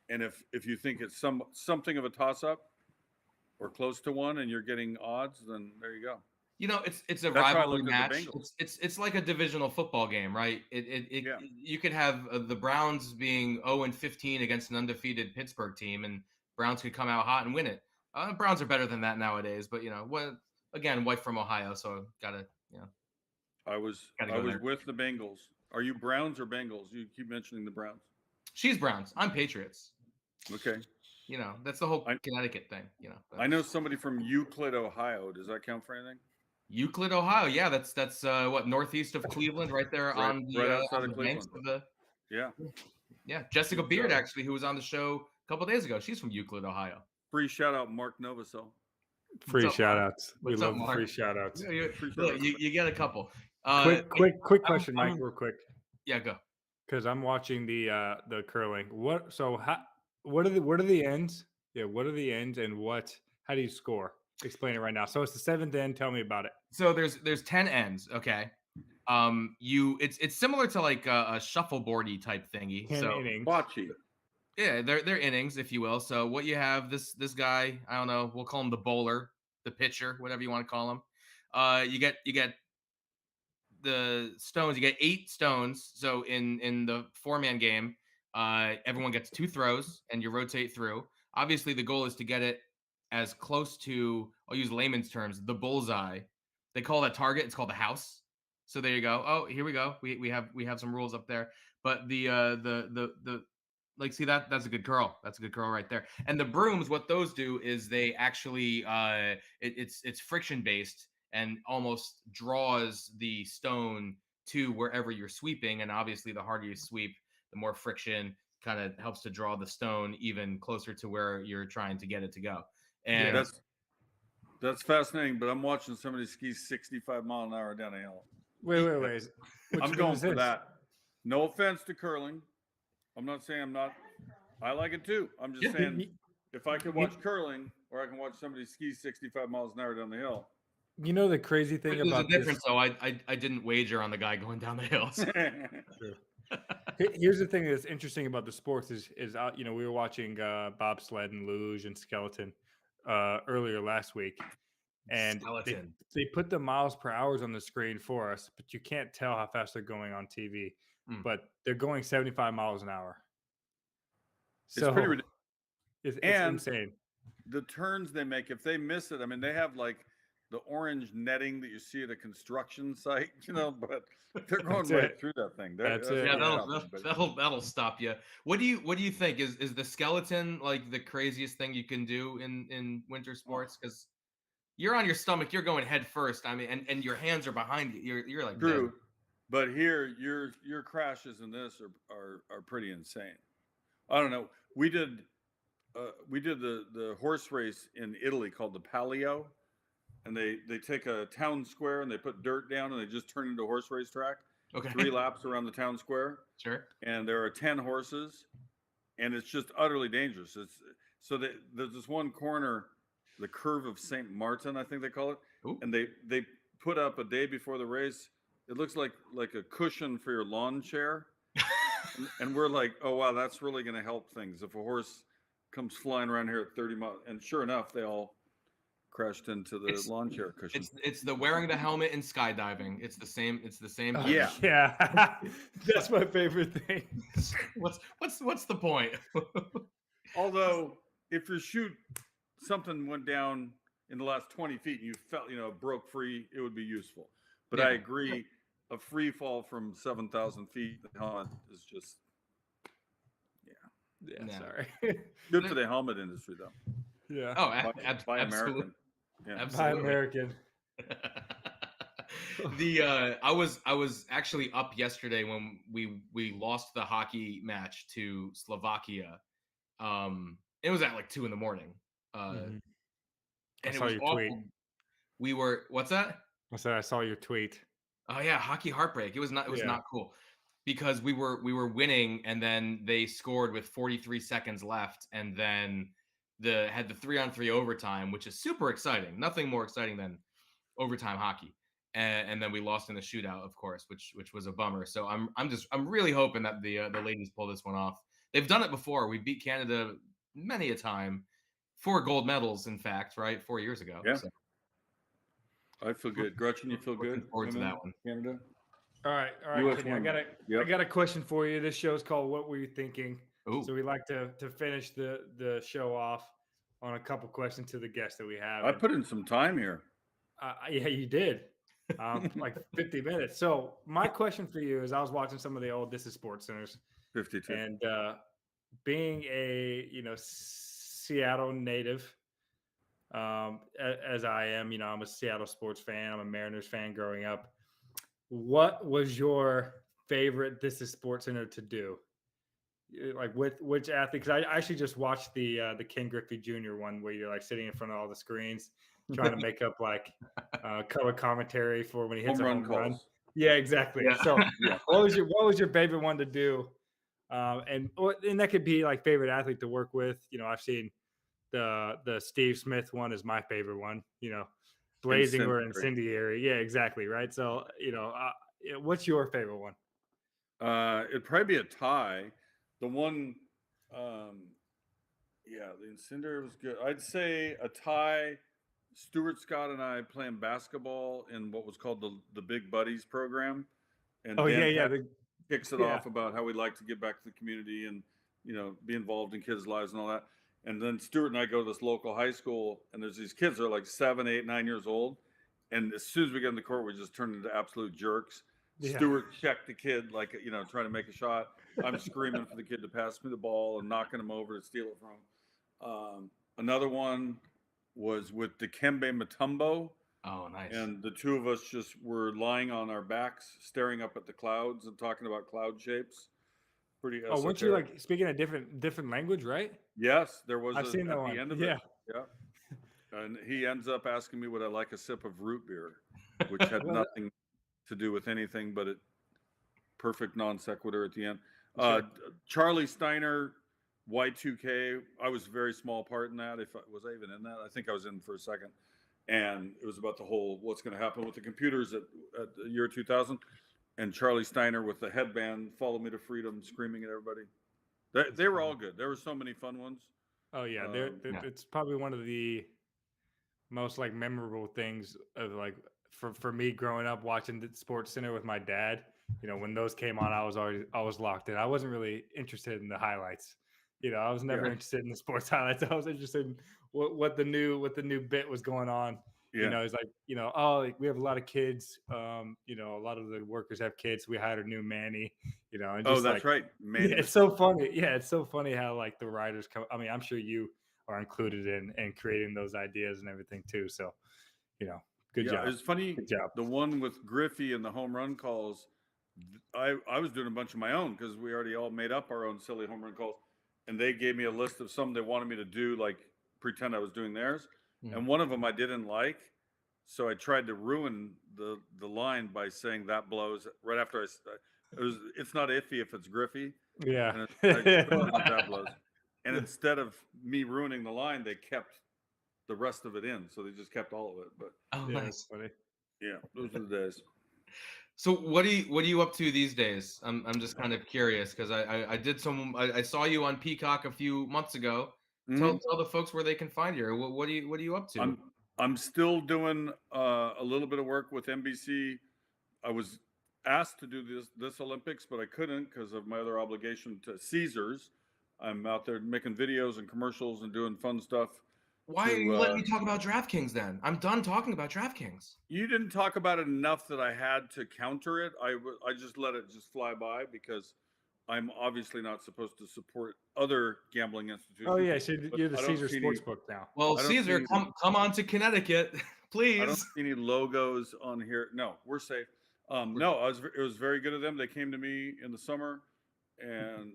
And if you think it's something of a toss up or close to one, and you're getting odds, then there you go. It's a rivalry match. It's like a divisional football game, right? You could have the Browns being 0-15 against an undefeated Pittsburgh team, and Browns could come out hot and win it. Browns are better than that nowadays, but again, wife from Ohio, so gotta. I was with the Bengals. Are you Browns or Bengals? You keep mentioning the Browns. She's Browns. I'm Patriots. Okay. That's the whole Connecticut thing. I know somebody from Euclid, Ohio. Does that count for anything? Euclid, Ohio. Yeah, that's what, northeast of Cleveland, right there on the outside of Cleveland. Yeah. Jessica Beard, actually, who was on the show a couple days ago. She's from Euclid, Ohio. Free shout out, Mark Novosel. Free shout outs. We love the free shout outs. You get a couple. Quick question, Mike, real quick. Yeah, go. Because I'm watching the curling. What are the ends? Yeah, what are the ends and how do you score? Explain it right now. So it's the seventh end. Tell me about it. So there's 10 ends. Okay. It's similar to like a shuffleboardy type thingy. 10 innings. Bocce. Yeah, they're innings, if you will. So what you have, this guy, I don't know, we'll call him the bowler, the pitcher, whatever you want to call him. You get the stones. You get 8 stones. So in the 4-man game, everyone gets 2 throws, and you rotate through. Obviously, the goal is to get it as close to, I'll use layman's terms, the bullseye. They call that target. It's called the house. So there you go. Oh, here we go. We have some rules up there. But the like, see, that's a good curl. That's a good curl right there. And the brooms, what those do is they actually it's friction based and almost draws the stone to wherever you're sweeping. And obviously, the harder you sweep, the more friction kind of helps to draw the stone even closer to where you're trying to get it to go. And that's fascinating. But I'm watching somebody ski 65 mile an hour down a hill. Wait. I'm going for that. No offense to curling. I'm not saying I'm not. I like it too. I'm just saying, if I could watch curling or I can watch somebody ski 65 miles an hour down the hill. You know the crazy thing about the difference, though. I didn't wager on the guy going down the hills. Here's the thing that's interesting about the sports is we were watching bobsled and luge and skeleton earlier last week, and they put the miles per hour on the screen for us, but you can't tell how fast they're going on TV. But they're going 75 miles an hour. So it's pretty ridiculous. It's insane. The turns they make, if they miss it, I mean, they have like the orange netting that you see at a construction site, but they're going right through that thing. That's it. Yeah, that'll stop you. What do you think? Is the skeleton like the craziest thing you can do in winter sports? Because you're on your stomach, you're going head first. I mean, and your hands are behind you. You're like true, dead. but here your crashes in this are pretty insane. I don't know. We did the horse race in Italy called the Palio, and they take a town square and they put dirt down and they just turn it into a horse race track. Okay. 3 laps around the town square. Sure. And there are 10 horses, and it's just utterly dangerous. There's this one corner, the curve of St. Martin, I think they call it. Ooh. And they put up a day before the race. It looks like a cushion for your lawn chair. and we're like, oh wow, that's really going to help things if a horse comes flying around here at 30 miles. And sure enough, they all crashed into the lawn chair cushion. It's the wearing the helmet and skydiving. It's the same. Yeah. That's my favorite thing. What's the point? Although if your chute, something went down in the last 20 feet and you felt, broke free, it would be useful. But I agree, a free fall from 7,000 feet, the helmet is just, sorry. Good for the helmet industry, though. Yeah. Oh, by absolutely. American. Yeah. Absolutely. By American. I was actually up yesterday when we lost the hockey match to Slovakia. It was at like 2 a.m. And it was awful. Tweet. We were, what's that? I said I saw your tweet. Oh yeah, hockey heartbreak. It was not cool because we were winning and then they scored with 43 seconds left and then had the 3-on-3 overtime, which is super exciting. Nothing more exciting than overtime hockey. And then we lost in the shootout, of course, which was a bummer. So I'm really hoping that the ladies pull this one off. They've done it before. We beat Canada many a time, 4 gold medals, in fact, right? 4 years ago. Yeah. So. I feel good. Gretchen, you feel good? Looking forward to that one. Canada. All right, Kenny, I got a question for you. This show's called "What Were You Thinking?" Ooh. So we like to finish the show off on a couple questions to the guests that we have. I put in some time here. Yeah, you did. Like 50 minutes. So my question for you is, I was watching some of the old This Is SportsCenters. 52. And being a Seattle native, as I am, I'm a Seattle sports fan. I'm a Mariners fan growing up. What was your favorite This Is SportsCenter to do? Like with which athlete? Because I actually just watched the Ken Griffey Jr. one where you're like sitting in front of all the screens trying to make up like color commentary for when he hits a home run. Yeah, exactly. Yeah. So what was your favorite one to do? And that could be like favorite athlete to work with. I've seen the Steve Smith one is my favorite one. Blazing or incendiary. Yeah, exactly. Right. So what's your favorite one? It'd probably be a tie. The one, the incendiary was good. I'd say a tie. Stuart Scott and I playing basketball in what was called the Big Buddies program. And kicks it off about how we'd like to give back to the community and, be involved in kids' lives and all that. And then Stuart and I go to this local high school and there's these kids that are like 7, 8, 9 years old. And as soon as we get in the court, we just turn into absolute jerks. Yeah. Stuart checked the kid, like, trying to make a shot. I'm screaming for the kid to pass me the ball and knocking him over to steal it from him. Another one was with Dikembe Mutombo. Oh, nice. And the two of us just were lying on our backs, staring up at the clouds and talking about cloud shapes. Pretty esoteric. Weren't you like speaking a different language, right? Yes, there was. I've seen that one. The end of it. Yeah. And he ends up asking me would I like a sip of root beer, which had nothing to do with anything but a perfect non sequitur at the end. Sure. Charlie Steiner, Y2K. I was a very small part in that. Was I even in that? I think I was in for a second. And it was about the whole what's going to happen with the computers at the year 2000. And Charlie Steiner with the headband, "Follow Me to Freedom," screaming at everybody. They were all good. There were so many fun ones. Oh yeah, it's probably one of the most like memorable things of like for me growing up watching the SportsCenter with my dad. When those came on, I was locked in. I wasn't really interested in the highlights. I was never interested in the sports highlights. I was interested in what the new bit was going on. You know, it's like, you know, oh, like, we have a lot of kids. You know, a lot of the workers have kids. We hired a new Manny, you know, and just that's right. Manny, it's so funny. Yeah, it's so funny how like the writers come. I mean, I'm sure you are included in creating those ideas and everything too. So, you know, good job. It's funny. Good job. The one with Griffey and the home run calls, I was doing a bunch of my own because we already all made up our own silly home run calls, and they gave me a list of some they wanted me to do, like pretend I was doing theirs. And one of them I didn't like, so I tried to ruin the line by saying that blows right after it's not iffy if it's Griffey. Yeah. And that blows. And instead of me ruining the line, they kept the rest of it in, so they just kept all of it. But nice. Funny. Yeah, those are the days. So what are you up to these days? I'm just kind of curious because I saw you on Peacock a few months ago. Tell the folks where they can find you. What are you up to? I'm still doing a little bit of work with NBC. I was asked to do this Olympics, but I couldn't because of my other obligation to Caesars. I'm out there making videos and commercials and doing fun stuff. Why are you letting me talk about DraftKings then? I'm done talking about DraftKings. You didn't talk about it enough that I had to counter it. I just let it just fly by because I'm obviously not supposed to support other gambling institutions. Oh yeah, so you're the Caesar Sportsbook now. Well, Caesar, come on to Connecticut, please. I don't see any logos on here. No, we're safe. No, it was very good of them. They came to me in the summer, and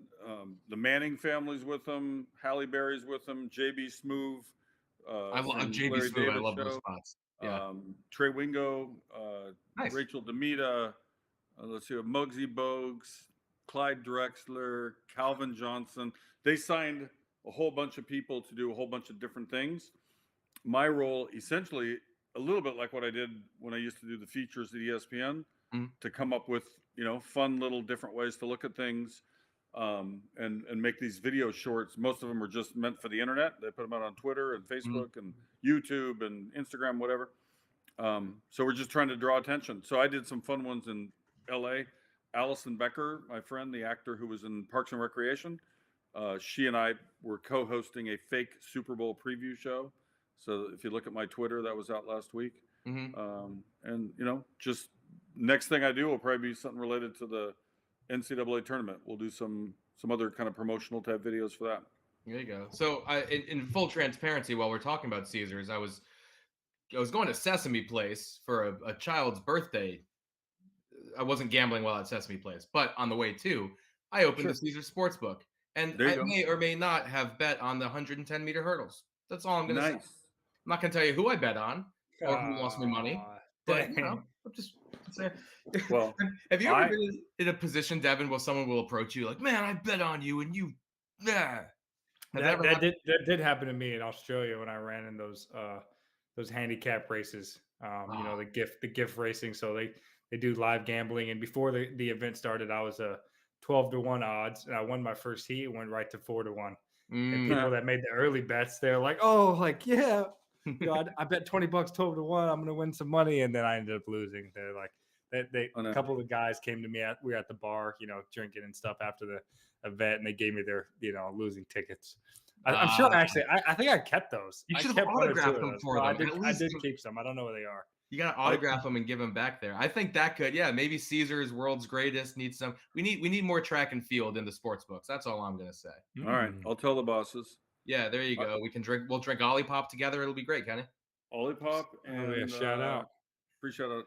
the Manning family's with them. Halle Berry's with them. JB Smoove. I love JB Smoove. I love those spots. Yeah. Trey Wingo. Nice. Rachel Demita. Let's see, Muggsy Bogues. Clyde Drexler, Calvin Johnson. They signed a whole bunch of people to do a whole bunch of different things. My role, essentially, a little bit like what I did when I used to do the features at ESPN, to come up with, you know, fun little different ways to look at things, and make these video shorts. Most of them are just meant for the internet. They put them out on Twitter and Facebook and YouTube and Instagram, whatever. So we're just trying to draw attention. So I did some fun ones in LA. Allison Becker, my friend, the actor who was in Parks and Recreation, she and I were co-hosting a fake Super Bowl preview show. So if you look at my Twitter, that was out last week. And, you know, just next thing I do will probably be something related to the NCAA tournament. We'll do some other kind of promotional type videos for that. There you go. So in full transparency, while we're talking about Caesars, I was going to Sesame Place for a child's birthday. I wasn't gambling while at Sesame Place, but on the way to, I opened the Caesar Sportsbook, and I may or may not have bet on the 110-meter hurdles. That's all I'm going to say. I'm not going to tell you who I bet on or who lost me money, but you know, I'm just saying. Well, have you ever been in a position, Devon, where someone will approach you like, "Man, I bet on you," and you, that did happen to me in Australia when I ran in those handicap races. You know, the gift racing. So they do live gambling, and before the event started, I was a 12-1 odds, and I won my first heat. It went right to 4-1. And people that made the early bets, they're like, "Oh, like yeah, you know, I bet $20 12-1. I'm gonna win some money," and then I ended up losing. They're like, a couple of the guys came to me we were at the bar, you know, drinking and stuff after the event, and they gave me their, you know, losing tickets. I'm sure actually, I think I kept those. You should have autographed them for them. I did keep some. I don't know where they are. You got to autograph them and give them back there. I think that could, maybe Caesar's World's Greatest needs some. We need more track and field in the sports books. That's all I'm going to say. All right. I'll tell the bosses. Yeah, there you go. We'll drink Olipop together. It'll be great, Kenny. Olipop and shout out. Appreciate it.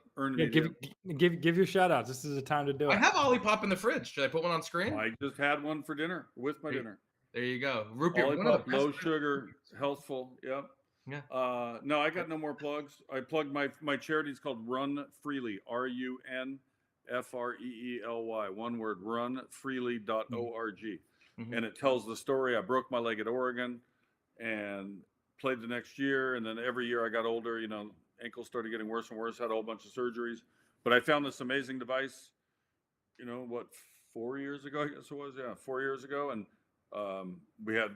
Give your shout outs. This is the time to do it. I have Olipop in the fridge. Should I put one on screen? I just had one for dinner with my dinner. There you go. Root beer. Olipop, low sugar, healthful. Yep. Yeah. No, I got no more plugs. I plugged my charity. It's called Run Freely. RUNFREELY. One word. runfreely.org. And it tells the story. I broke my leg at Oregon and played the next year. And then every year I got older, you know, ankles started getting worse and worse, had a whole bunch of surgeries. But I found this amazing device, you know, 4 years ago, I guess it was? Yeah, 4 years ago. And we had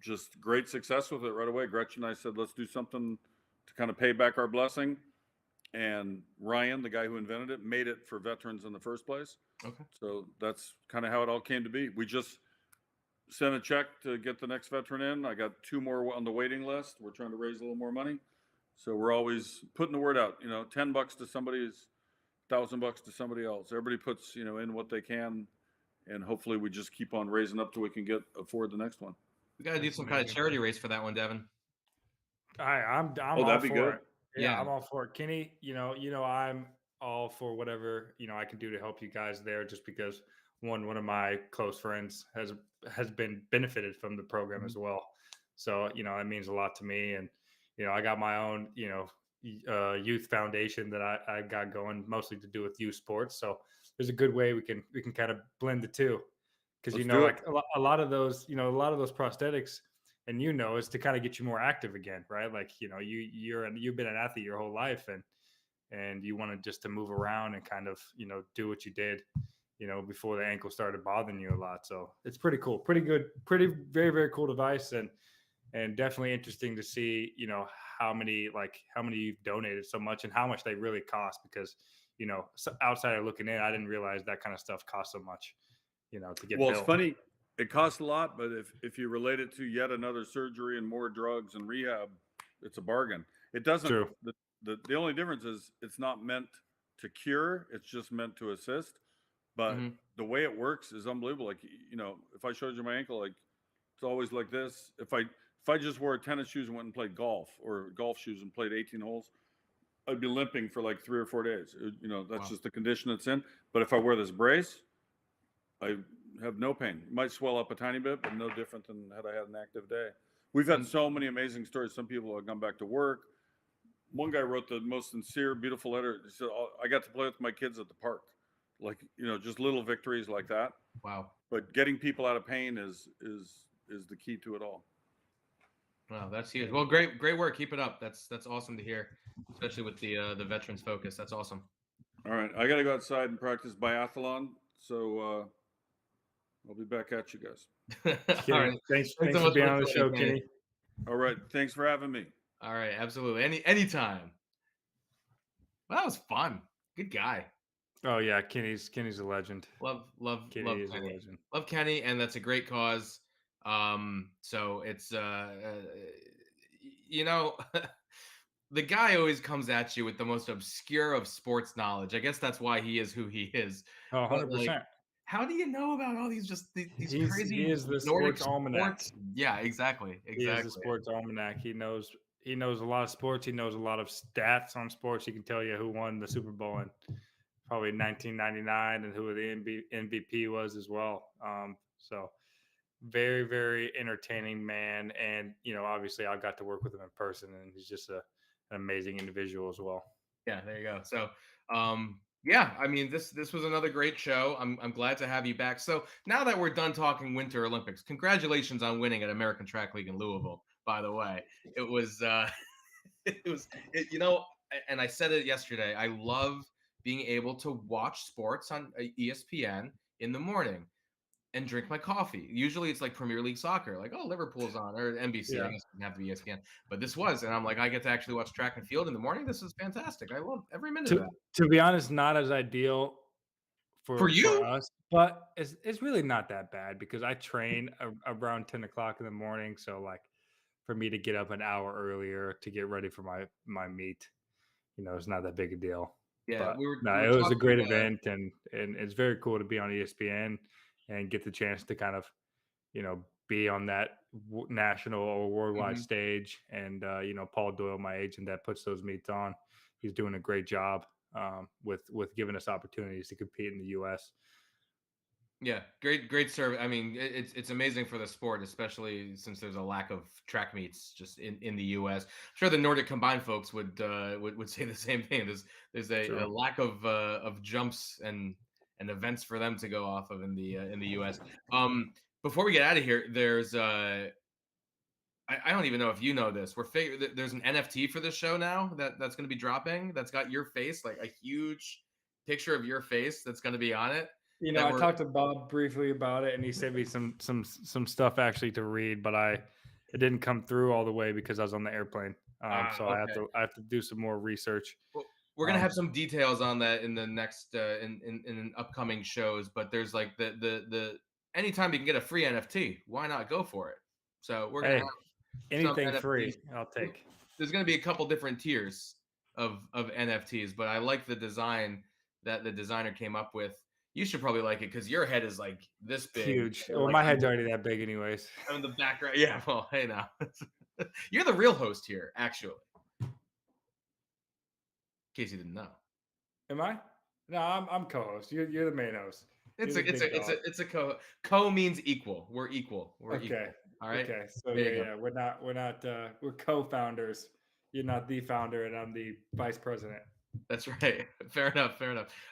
just great success with it right away. Gretchen and I said, let's do something to kind of pay back our blessing. And Ryan, the guy who invented it, made it for veterans in the first place. Okay. So that's kind of how it all came to be. We just sent a check to get the next veteran in. I got 2 more on the waiting list. We're trying to raise a little more money. So we're always putting the word out. $10 to somebody is $1,000 to somebody else. Everybody puts in what they can, and hopefully we just keep on raising up till we can afford the next one. We got to do some kind of charity race for that one, Devon. I'm Oh, all that'd be for good. it. I'm all for it. Kenny, I'm all for whatever I can do to help you guys there, just because one of my close friends has been benefited from the program as well. So it means a lot to me, and I got my own youth foundation that I got going, mostly to do with youth sports. So there's a good way we can kind of blend the two, because like a lot of those prosthetics, and is to kind of get you more active again, right? Like you've been an athlete your whole life, and you want to just to move around and kind of do what you did before the ankle started bothering you a lot. So it's pretty cool, pretty good, very, very cool device, and definitely interesting to see how many you've donated so much and how much they really cost, because outsider looking in, I didn't realize that kind of stuff costs so much to get built. It's funny, it costs a lot, but if you relate it to yet another surgery and more drugs and rehab, it's a bargain. It doesn't. True. The only difference is it's not meant to cure, it's just meant to assist. But the way it works is unbelievable. Like, if I showed you my ankle, like, it's always like this. If I just wore tennis shoes and went and played golf, or golf shoes and played 18 holes, I'd be limping for like 3 or 4 days. That's just the condition it's in. But if I wear this brace, I have no pain. It might swell up a tiny bit, but no different than had I had an active day. We've had so many amazing stories. Some people have gone back to work. One guy wrote the most sincere, beautiful letter. He said, I got to play with my kids at the park. Like, just little victories like that. Wow. But getting people out of pain is the key to it all. Wow, that's huge. Well, great work. Keep it up. That's awesome to hear, especially with the veterans focus. That's awesome. All right, I got to go outside and practice biathlon, so I'll be back at you guys. All right. Thanks so for being on the show, Kenny. All right, thanks for having me. All right, absolutely. Anytime. Well, that was fun. Good guy. Oh yeah, Kenny's a legend. Love Kenny is Kenny. a legend. Love Kenny, and that's a great cause. So it's the guy always comes at you with the most obscure of sports knowledge. I guess that's why he is who he is. Oh, 100%. How do you know about all these crazy? He is the Nordic sports almanac. Yeah, exactly. He is the sports almanac. He knows a lot of sports. He knows a lot of stats on sports. He can tell you who won the Super Bowl in probably 1999 and who the MVP was as well. So very, very entertaining man. And, obviously I got to work with him in person, and he's just an amazing individual as well. Yeah, there you go. So, yeah, I mean, this was another great show. I'm glad to have you back. So now that we're done talking Winter Olympics, congratulations on winning at American Track League in Louisville. By the way, it was, and I said it yesterday. I love being able to watch sports on ESPN in the morning and drink my coffee. Usually it's like Premier League soccer, like, oh, Liverpool's on, or NBC. Yeah. I guess it didn't have to be ESPN, but this was, and I'm like, I get to actually watch track and field in the morning. This is fantastic. I love every minute of that. To be honest, not as ideal for you, for us, but it's really not that bad, because I train around 10 o'clock in the morning. So like, for me to get up an hour earlier to get ready for my meet, it's not that big a deal. Yeah, but it was a great event, and it's very cool to be on ESPN and get the chance to kind of, be on that national or worldwide stage. And, Paul Doyle, my agent that puts those meets on, he's doing a great job with giving us opportunities to compete in the U.S. Yeah, great service. I mean, it's amazing for the sport, especially since there's a lack of track meets just in the U.S. I'm sure the Nordic combined folks would say the same thing. There's a lack of jumps and events for them to go off of in the U.S. Before we get out of here, there's I don't even know if you know this. There's an NFT for this show now that's going to be dropping. That's got your face, like a huge picture of your face that's going to be on it. I talked to Bob briefly about it, and he sent me some stuff actually to read, but it didn't come through all the way because I was on the airplane. So okay. I have to do some more research. Well, we're gonna have some details on that in the next in upcoming shows. But there's like the anytime you can get a free NFT, why not go for it? So we're gonna have anything free. I'll take. there's going to be a couple different tiers of NFTs, but I like the design that the designer came up with. You should probably like it because your head is like this big. Huge. Well, like, my head's already that big, anyways. I'm in the background. Yeah. Well, hey now, you're the real host here, actually. In case you didn't know. Am I? No, I'm co-host. You're the main host. It's a co means equal. We're equal. We're okay. Equal. All right. Okay. So yeah, we're not we're co-founders. You're not the founder, and I'm the vice president. That's right. Fair enough.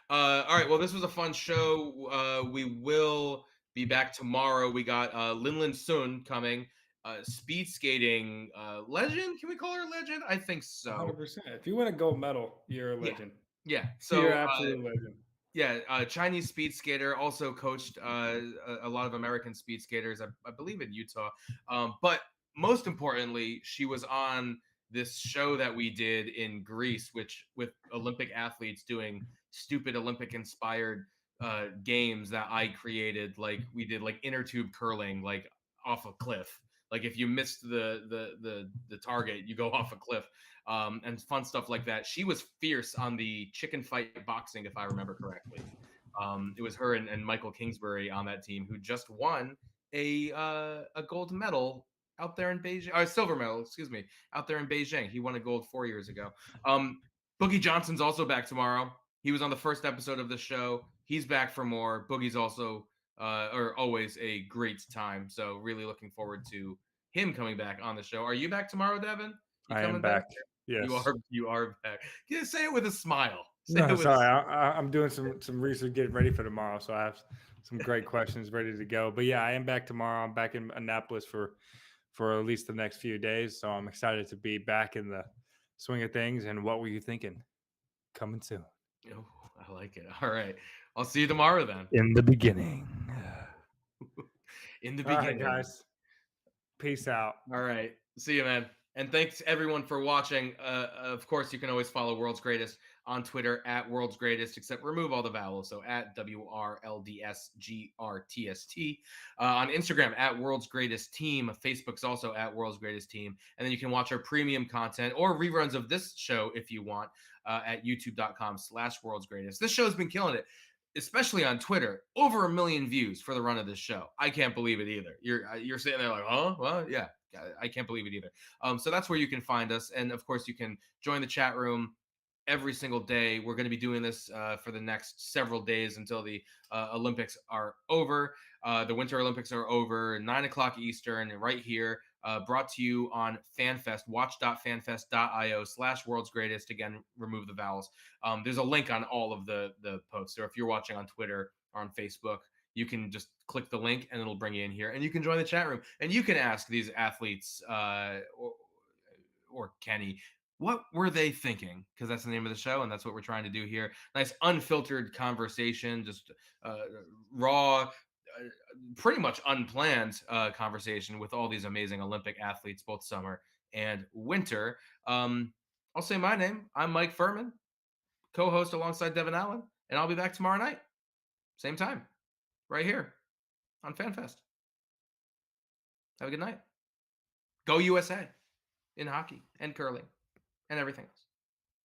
All right. Well, this was a fun show. We will be back tomorrow. We got Linlin Sun coming. Speed skating legend. Can we call her a legend? I think so. 100%. If you win a gold medal, you're a legend. Yeah. So you're absolute legend. Yeah, Chinese speed skater, also coached a lot of American speed skaters, I believe in Utah. But most importantly, she was on this show that we did in Greece, which with Olympic athletes doing stupid Olympic inspired games that I created. Like we did like inner tube curling, like off a cliff. Like if you missed the target, you go off a cliff, and fun stuff like that. She was fierce on the chicken fight boxing, if I remember correctly. It was her and Michael Kingsbury on that team who just won a gold medal out there in Beijing, or silver medal, excuse me, out there in Beijing. He won a gold 4 years ago. Boogie Johnson's also back tomorrow. He was on the first episode of the show. He's back for more. Boogie's also always a great time. So really looking forward to him coming back on the show. Are you back tomorrow, Devon? I am back. Yes. You are back. Yeah, say it with a smile. I'm doing some research, getting ready for tomorrow. So I have some great questions ready to go. But yeah, I am back tomorrow. I'm back in Annapolis for at least the next few days. So I'm excited to be back in the swing of things. And what were you thinking? Coming soon. Oh, I like it. All right. I'll see you tomorrow then. In the beginning. In the beginning. All right, guys. Peace out. All right. See you, man. And thanks everyone for watching. Of course, you can always follow World's Greatest on Twitter at World's Greatest, except remove all the vowels. So at WRLDSGRTST. On Instagram at World's Greatest Team. Facebook's also at World's Greatest Team. And then you can watch our premium content or reruns of this show if you want at youtube.com/World's Greatest. This show's been killing it, especially on Twitter. Over 1 million views for the run of this show. I can't believe it either. You're sitting there like, huh? Well, yeah. I can't believe it either. So that's where you can find us. And of course, you can join the chat room every single day. We're going to be doing this for the next several days until the Olympics are over. The Winter Olympics are over, 9:00 Eastern, right here. Brought to you on FanFest, watch.fanfest.io/World's Greatest. Again, remove the vowels. There's a link on all of the posts. So if you're watching on Twitter or on Facebook, you can just click the link and it'll bring you in here and you can join the chat room and you can ask these athletes or Kenny, what were they thinking? Because that's the name of the show and that's what we're trying to do here. Nice unfiltered conversation, just raw, pretty much unplanned conversation with all these amazing Olympic athletes, both summer and winter. I'll say my name. I'm Mike Furman, co-host alongside Devon Allen, and I'll be back tomorrow night, same time, right here on FanFest. Have a good night. Go USA in hockey and curling and everything else.